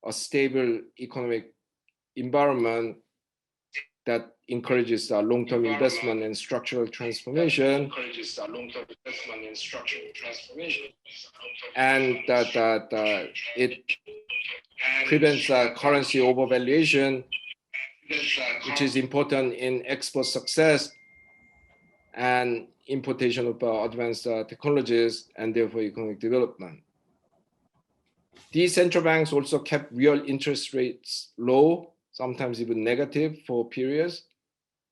a stable economic environment that encourages long-term investment and structural transformation, and that it prevents currency overvaluation, which is important in export success and importation of advanced technologies and therefore economic development. These central banks also kept real interest rates low, sometimes even negative for periods,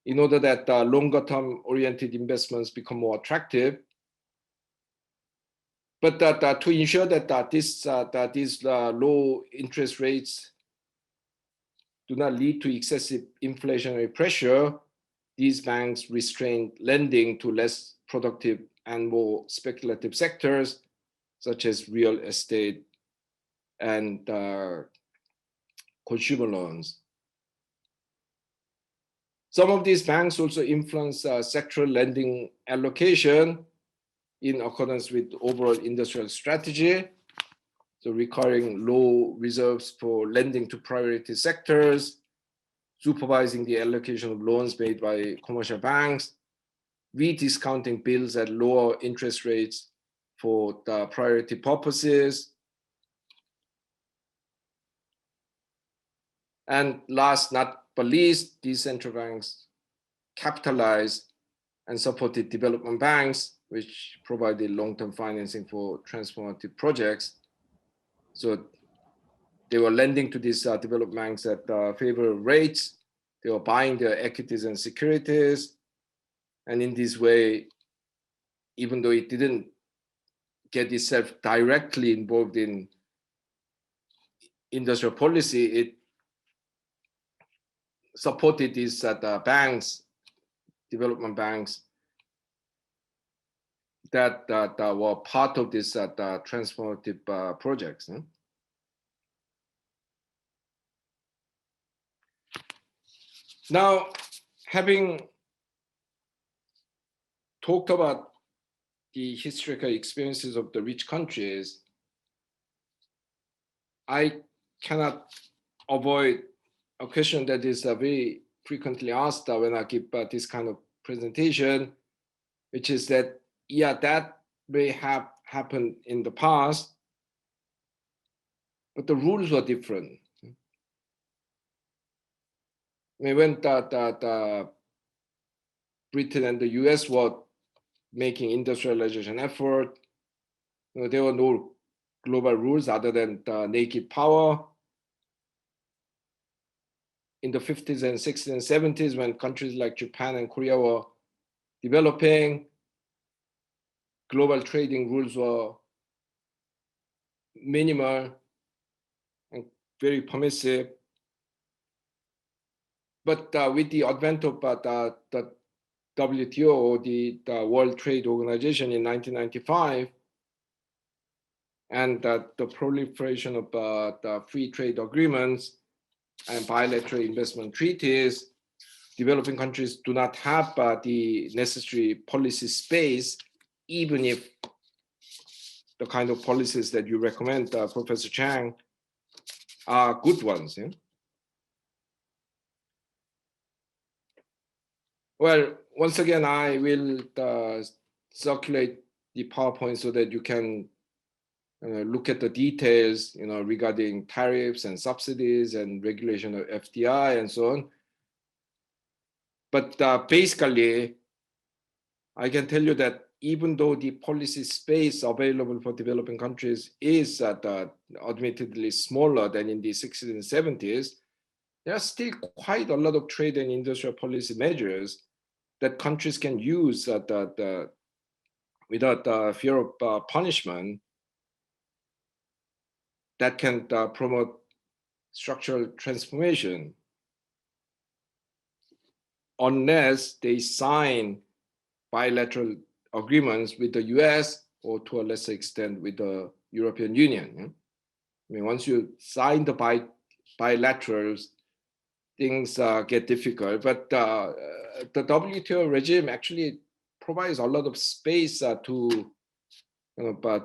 in order that longer term oriented investments become more attractive. But to ensure that these low interest rates do not lead to excessive inflationary pressure, these banks restrained lending to less productive and more speculative sectors, such as real estate and consumer loans. Some of these banks also influence sectoral lending allocation in accordance with overall industrial strategy. So requiring low reserves for lending to priority sectors, supervising the allocation of loans made by commercial banks, rediscounting bills at lower interest rates for the priority purposes. And last not but least, these central banks capitalized and supported development banks, which provided long-term financing for transformative projects. So they were lending to these development banks at favorable rates. They were buying their equities and securities. And in this way, even though it didn't get itself directly involved in industrial policy, it supported these banks, development banks, that were part of this transformative projects. Now, having talked about the historical experiences of the rich countries, I cannot avoid a question that is very frequently asked when I give this kind of presentation, which is that yeah, that may have happened in the past, but the rules were different. I mean, when the Britain and the US were making industrialization effort, there were no global rules other than the naked power. In the 50s and 60s and 70s, when countries like Japan and Korea were developing, global trading rules were minimal and very permissive. But with the advent of the WTO, or the World Trade Organization in 1995, and the proliferation of the free trade agreements and bilateral investment treaties, developing countries do not have the necessary policy space, even if the kind of policies that you recommend, Professor Chang, are good ones. Yeah? Well, once again, I will circulate the PowerPoint so that you can look at the details, regarding tariffs and subsidies and regulation of FDI and so on. But basically, I can tell you that even though the policy space available for developing countries is admittedly smaller than in the 60s and 70s, there are still quite a lot of trade and industrial policy measures that countries can use without fear of punishment, that can promote structural transformation, unless they sign bilateral agreements with the US, or to a lesser extent with the European Union. Yeah? I mean, once you sign the bilaterals, things get difficult. But the WTO regime actually provides a lot of space to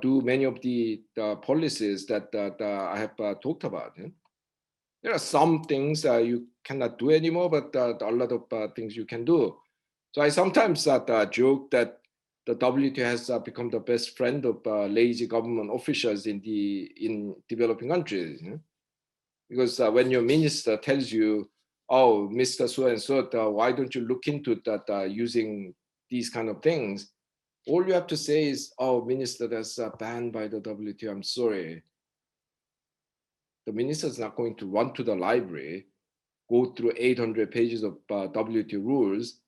do many of the policies that I have talked about. Yeah? There are some things you cannot do anymore, but a lot of things you can do. So I sometimes joke that the WTO has become the best friend of lazy government officials in developing countries. You know? Because when your minister tells you, oh, Mr. So-and-so, why don't you look into that using these kind of things? All you have to say is, oh, minister, that's banned by the WTO, I'm sorry. The minister is not going to run to the library, go through 800 pages of WTO rules,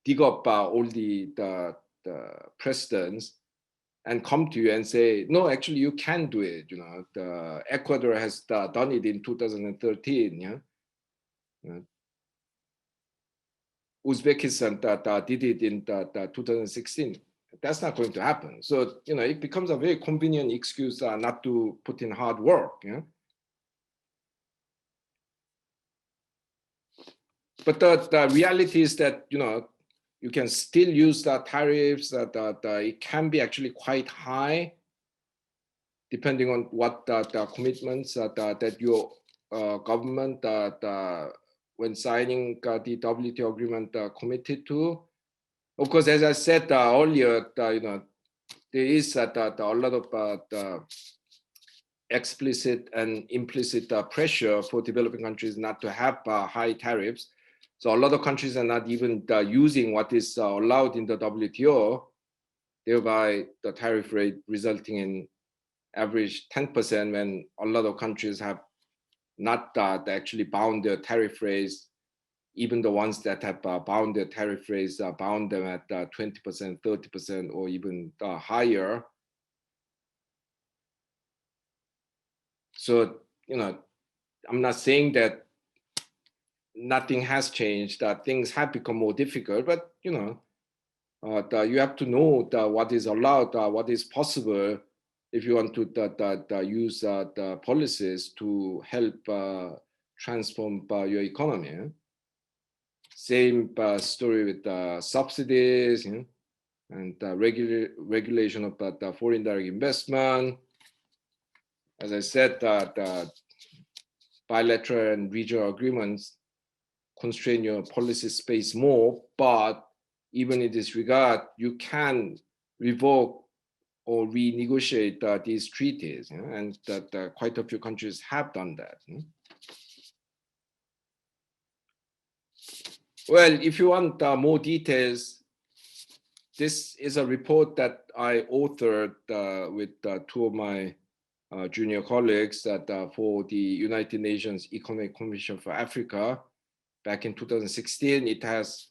dig up all the precedents, and come to you and say, no, actually you can do it. The Ecuador has done it in 2013. Yeah? Uzbekistan did it in 2016. That's not going to happen. So, it becomes a very convenient excuse not to put in hard work. Yeah? But the reality is that, you can still use the tariffs, that it can be actually quite high, depending on what the commitments that your government, when signing the WTO agreement, committed to. Of course, as I said earlier, there is a lot of explicit and implicit pressure for developing countries not to have high tariffs. So a lot of countries are not even using what is allowed in the WTO, thereby the tariff rate resulting in average 10%, when a lot of countries have not actually bound their tariff rates. Even the ones that have bound their tariff rates bound them at 20%, 30%, or even higher. So, I'm not saying that nothing has changed, that things have become more difficult, but, you have to know what is allowed, what is possible, if you want to use the policies to help transform your economy. Same story with subsidies, and regulation of the foreign direct investment. As I said, bilateral and regional agreements constrain your policy space more, but even in this regard, you can revoke or renegotiate these treaties, and that quite a few countries have done that. Well, if you want more details, this is a report that I authored with two of my junior colleagues for the United Nations Economic Commission for Africa back in 2016. It has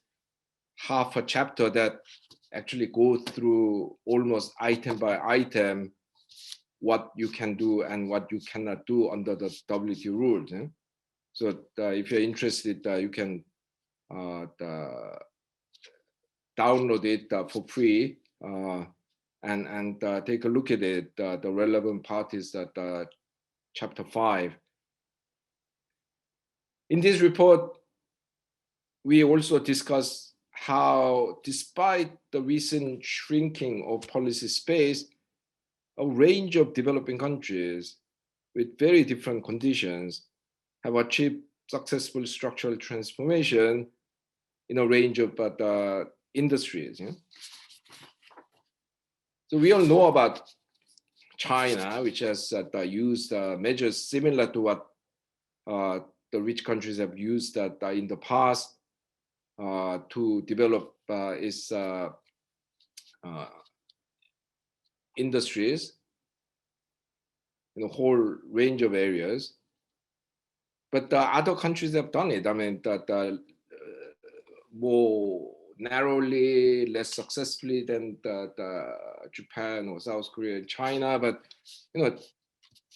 half a chapter that actually goes through almost item by item what you can do and what you cannot do under the WTO rules. So if you're interested, you can download it for free and take a look at it. The relevant part is that chapter 5. In this report, we also discuss how, despite the recent shrinking of policy space, a range of developing countries with very different conditions have achieved successful structural transformation in a range of industries. So we all know about China, which has used measures similar to what the rich countries have used in the past to develop its industries in a whole range of areas. But other countries have done it. I mean, more narrowly, less successfully than Japan or South Korea and China, but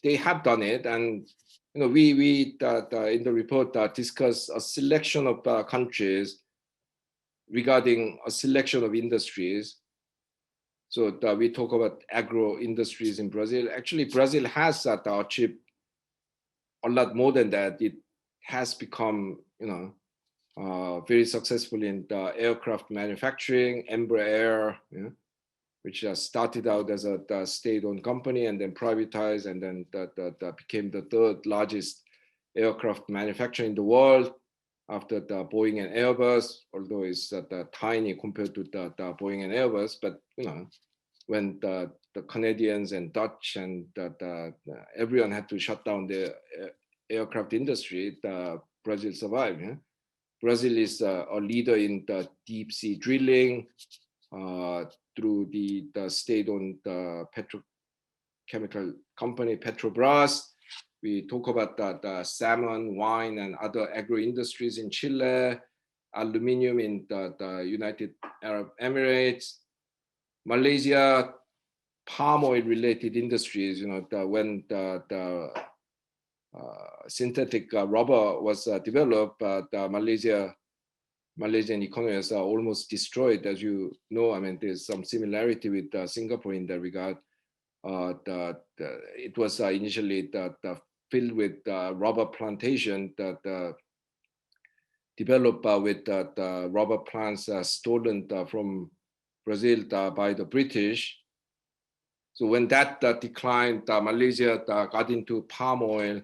they have done it. And we in the report discuss a selection of countries regarding a selection of industries. So we talk about agro industries in Brazil. Actually, Brazil has achieved a lot more than that. It has become, very successful in the aircraft manufacturing, Embraer, which started out as a state-owned company and then privatized, and then that became the third largest aircraft manufacturer in the world after the Boeing and Airbus, although it's tiny compared to the Boeing and Airbus. But when the Canadians and Dutch and everyone had to shut down the aircraft industry, Brazil survived. Brazil is a leader in the deep sea drilling through the state-owned petrochemical company Petrobras. We talk about the salmon, wine, and other agro industries in Chile, aluminium in the United Arab Emirates, Malaysia, palm oil related industries. When the synthetic rubber was developed, the Malaysian economy is almost destroyed, as you know. I mean, there's some similarity with Singapore in that regard. It was initially filled with rubber plantation that developed with the rubber plants stolen from Brazil by the British. So when that declined, Malaysia got into palm oil,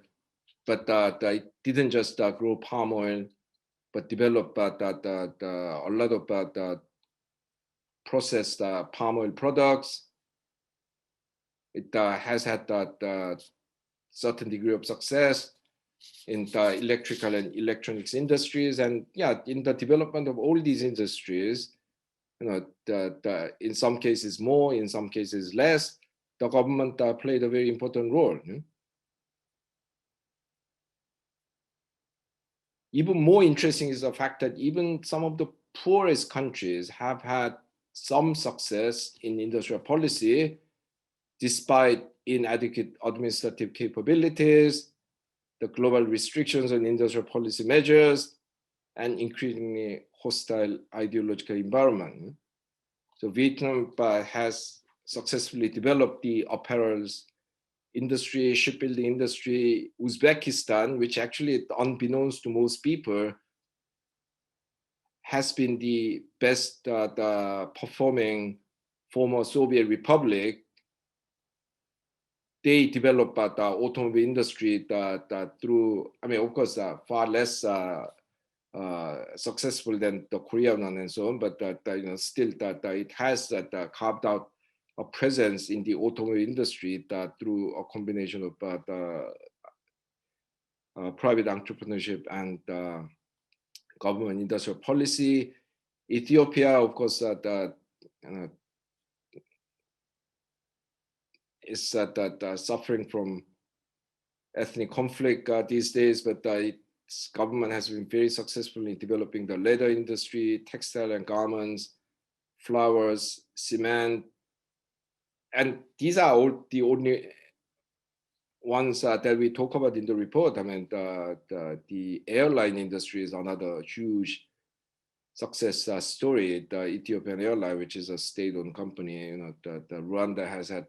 but it didn't just grow palm oil, but developed a lot of processed palm oil products. It has had that certain degree of success in the electrical and electronics industries, and in the development of all these industries, in some cases more, in some cases less, the government played a very important role. Even more interesting is the fact that even some of the poorest countries have had some success in industrial policy, despite inadequate administrative capabilities, the global restrictions on industrial policy measures, and increasingly hostile ideological environment. So Vietnam has successfully developed the apparels industry, shipbuilding industry. Uzbekistan, which actually, unbeknownst to most people, has been the best performing former Soviet republic. They developed the automobile industry through, I mean, of course, far less successful than the Korean one and so on, but still it has carved out a presence in the automobile industry through a combination of private entrepreneurship and government industrial policy. Ethiopia, of course, is suffering from ethnic conflict these days, but its government has been very successful in developing the leather industry, textile and garments, flowers, cement, and these are all the only ones that we talk about in the report. I mean, the airline industry is another huge success story. The Ethiopian Airline, which is a state-owned company, the Rwanda has had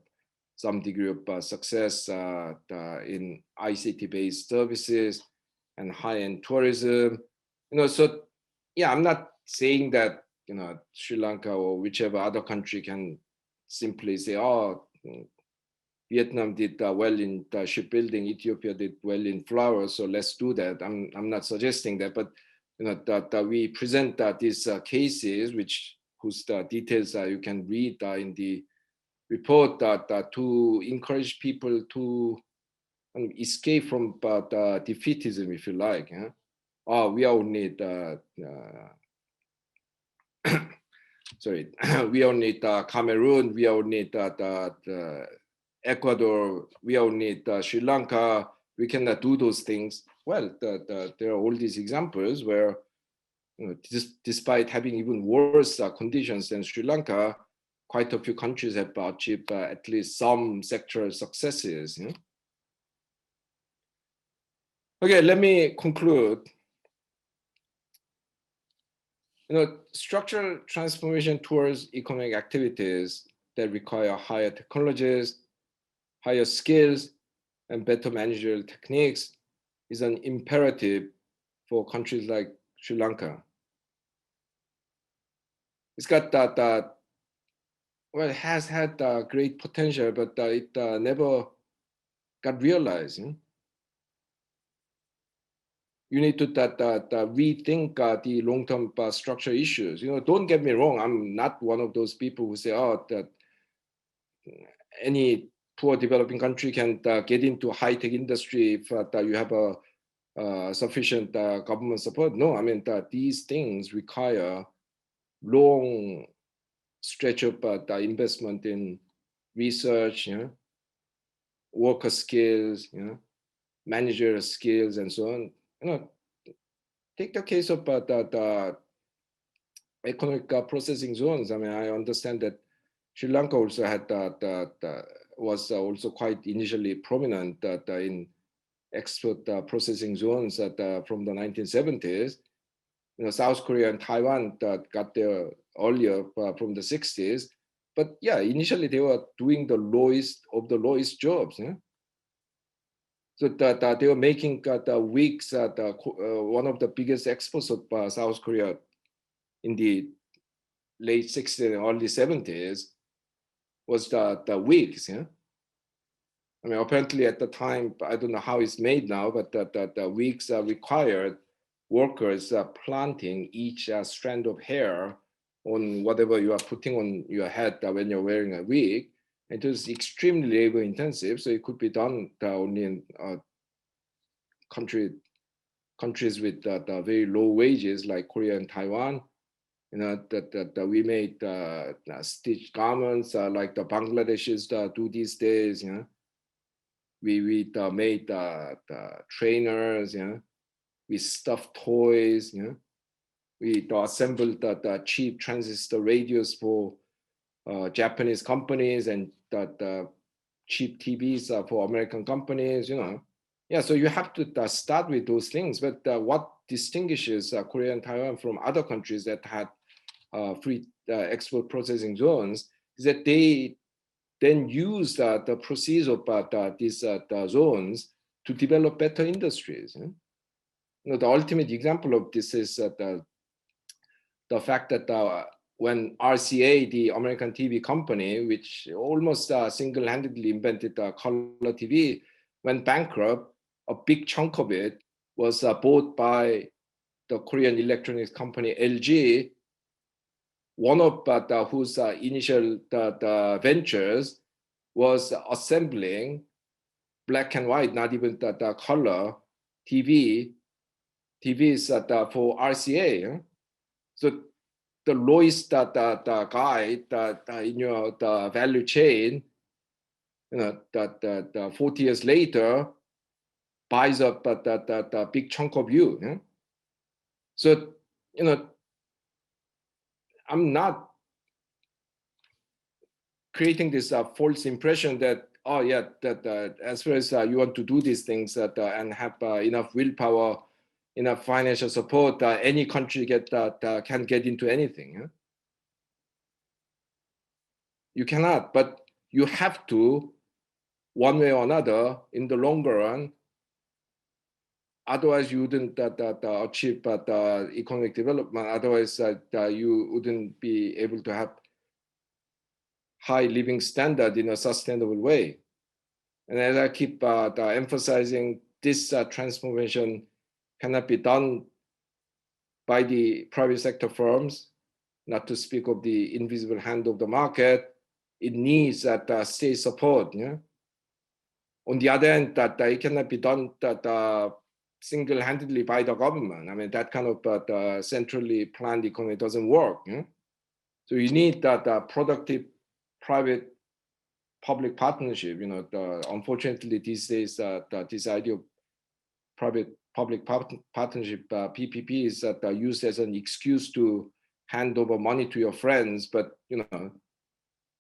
some degree of success in ICT-based services and high-end tourism. So yeah, I'm not saying that Sri Lanka or whichever other country can simply say, oh, Vietnam did well in shipbuilding, Ethiopia did well in flowers, so let's do that. I'm not suggesting that, but that we present these cases, whose details you can read in the report, to encourage people to escape from defeatism, if you like. Yeah? Oh, we only sorry, we only Cameroon, we only Ecuador, we only Sri Lanka. We cannot do those things. Well, there are all these examples where, despite having even worse conditions than Sri Lanka, quite a few countries have achieved at least some sectoral successes. Okay, let me conclude. Structural transformation towards economic activities that require higher technologies, higher skills, and better managerial techniques is an imperative for countries like Sri Lanka. It's got well, it has had great potential, but it never got realized. You need to rethink the long-term structural issues. Don't get me wrong. I'm not one of those people who say, oh, that any poor developing country can get into high-tech industry if you have a sufficient government support. No, I mean, these things require long stretch of investment in research, worker skills, managerial skills, and so on. Take the case of the economic processing zones. I mean, I understand that Sri Lanka also had was also quite initially prominent in export processing zones from the 1970s. South Korea and Taiwan got there earlier from the 60s. But yeah, initially they were doing the lowest of the lowest jobs. So that they were making the wigs one of the biggest exports of South Korea in the late 60s and early 70s was the wigs. I mean, apparently at the time, I don't know how it's made now, but the wigs required workers planting each strand of hair on whatever you are putting on your head when you're wearing a wig. It was extremely labor intensive, so it could be done only in countries with very low wages like Korea and Taiwan. That we made stitched garments like the Bangladeshis do these days. We made trainers. We stuffed toys. We assembled the cheap transistor radios for Japanese companies and cheap TVs for American companies. Yeah, so you have to start with those things. But what distinguishes Korea and Taiwan from other countries that had free export processing zones is that they then use the proceeds of these zones to develop better industries. The ultimate example of this is the fact that when RCA, the American TV company, which almost single-handedly invented color TV, went bankrupt, a big chunk of it was bought by the Korean electronics company LG, one of whose initial ventures was assembling black and white, not even the color TVs for RCA. So the lowest the guy in your the value chain, you know, that 40 years later buys up the big chunk of you. Yeah? So, you know, I'm not creating this false impression that, oh yeah, that as far as you want to do these things and have enough willpower, enough financial support, any country can get into anything. Yeah? You cannot, but you have to, one way or another, in the longer run. Otherwise, you wouldn't achieve economic development. Otherwise, you wouldn't be able to have high living standard in a sustainable way. And as I keep emphasizing, this transformation cannot be done by the private sector firms, not to speak of the invisible hand of the market. It needs state support. Yeah? On the other hand, it cannot be done single-handedly by the government. I mean, that kind of centrally planned economy doesn't work. Yeah? So you need that productive private-public partnership. You know, unfortunately these days, this idea of private-public partnership (PPP) is used as an excuse to hand over money to your friends. But you know,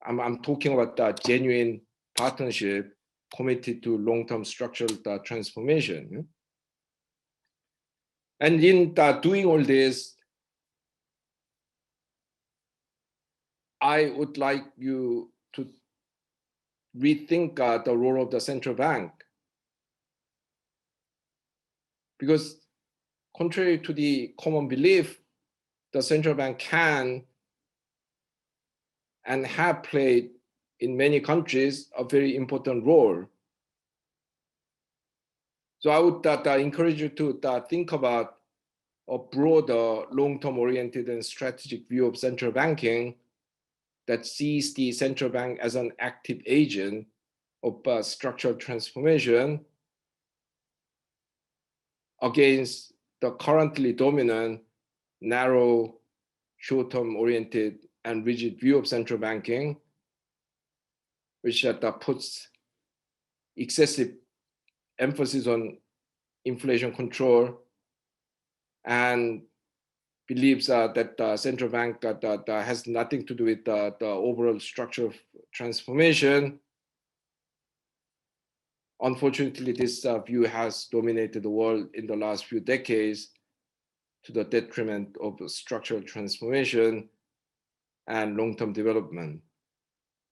I'm talking about genuine partnership committed to long-term structural transformation. Yeah? And in doing all this, I would like you to rethink the role of the central bank. Because contrary to the common belief, the central bank can and have played in many countries a very important role. So I would encourage you to think about a broader, long-term oriented and strategic view of central banking that sees the central bank as an active agent of structural transformation against the currently dominant, narrow, short-term oriented and rigid view of central banking, which puts excessive emphasis on inflation control and believes that central bank has nothing to do with the overall structure of transformation. Unfortunately, this view has dominated the world in the last few decades to the detriment of structural transformation and long-term development.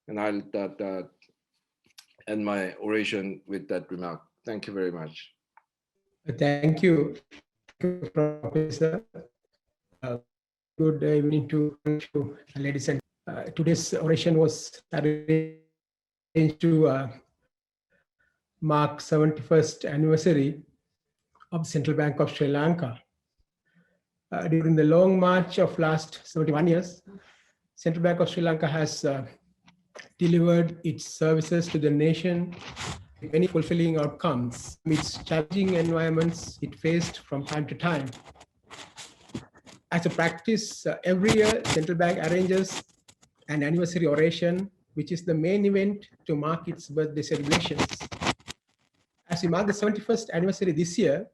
And I'll end my oration with that remark. Thank you very much. Thank you, Professor. Good evening to you, ladies and today's oration was arranged to mark 71st anniversary of the Central Bank of Sri Lanka. During the long march of last 71 years, Central Bank of Sri Lanka has delivered its services to the nation with many fulfilling outcomes amidst challenging environments it faced from time to time. As a practice, every year, Central Bank arranges an anniversary oration, which is the main event to mark its birthday celebrations. As we mark the 71st anniversary this year,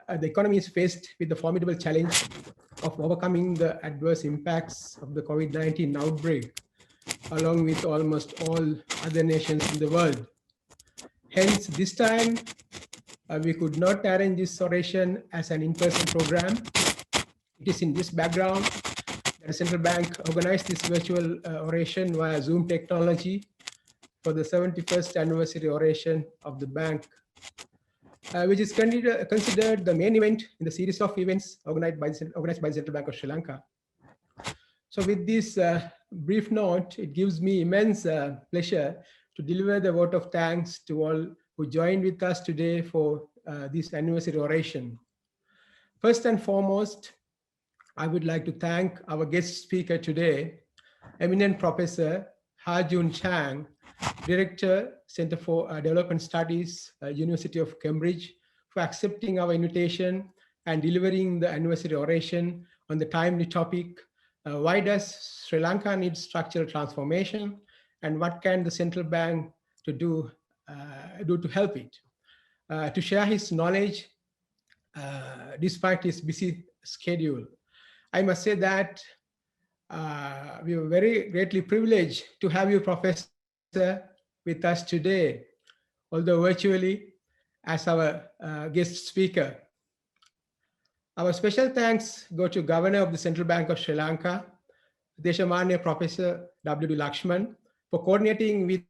the economy is faced with the formidable challenge of overcoming the adverse impacts of the COVID-19 outbreak, along with almost all other nations in the world. Hence, this time, we could not arrange this oration as an in-person program. It is in this background that the Central Bank organized this virtual oration via Zoom technology for the 71st anniversary oration of the bank, which is considered the main event in the series of events organized by the Central Bank of Sri Lanka. So with this brief note, it gives me immense pleasure to deliver the vote of thanks to all who joined with us today for this anniversary oration. First and foremost, I would like to thank our guest speaker today, eminent Professor Ha-Joon Chang, Director, Center for Development Studies, University of Cambridge, for accepting our invitation and delivering the anniversary oration on the timely topic, why does Sri Lanka need structural transformation, and what can the central bank do to help it? To share his knowledge despite his busy schedule. I must say that we were very greatly privileged to have you, Professor, with us today, although virtually, as our guest speaker. Our special thanks go to Governor of the Central Bank of Sri Lanka, Deshamanya Professor W. Lakshman, for coordinating with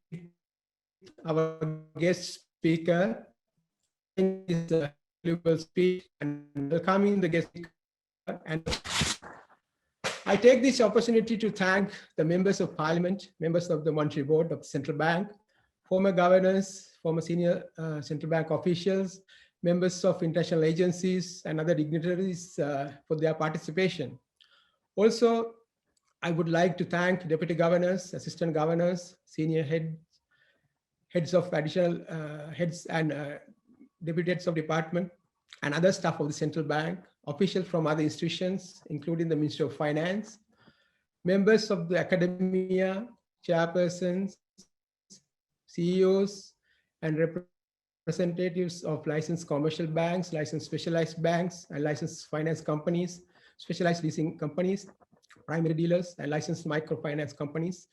our guest speaker in this valuable speech and welcoming the guest speaker. And I take this opportunity to thank the members of Parliament, members of the Monetary Board of the Central Bank, former governors, former senior central bank officials, members of international agencies and other dignitaries for their participation. Also, I would like to thank deputy governors, assistant governors, senior heads of additional heads and deputy heads of department and other staff of the central bank, officials from other institutions, including the Ministry of Finance, members of the academia, chairpersons, CEOs, and representatives of licensed commercial banks, licensed specialized banks, and licensed finance companies, specialized leasing companies, primary dealers, and licensed microfinance companies,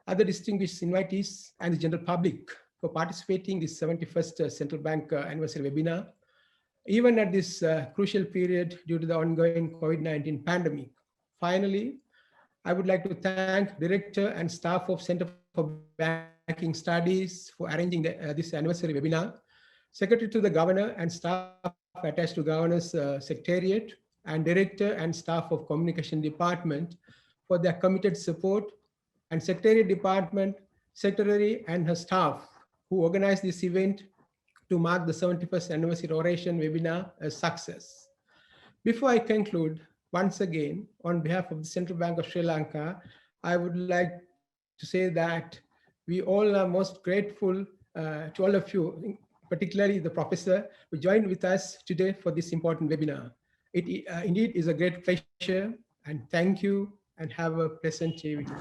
other distinguished invitees, and the general public for participating in this 71st Central Bank Anniversary webinar, even at this crucial period due to the ongoing COVID-19 pandemic. Finally, I would like to thank Director and staff of Center for Banking Studies for arranging this anniversary webinar, Secretary to the Governor and staff attached to Governor's Secretariat, and Director and staff of Communication Department for their committed support, and Secretariat Department, Secretary and her staff who organized this event to mark the 71st Anniversary Oration webinar a success. Before I conclude, once again, on behalf of the Central Bank of Sri Lanka, I would like to say that we all are most grateful to all of you, particularly the professor who joined with us today for this important webinar. It indeed is a great pleasure, and thank you and have a pleasant evening.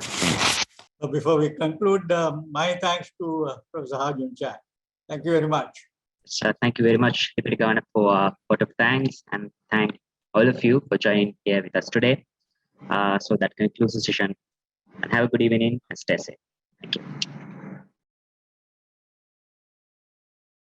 So before we conclude, my thanks to Professor Ha-Joon Chang. Thank you very much. So thank you very much, Deputy Governor, for a vote of thanks, and thank all of you for joining here with us today. So that concludes the session, and have a good evening and stay safe. Thank you.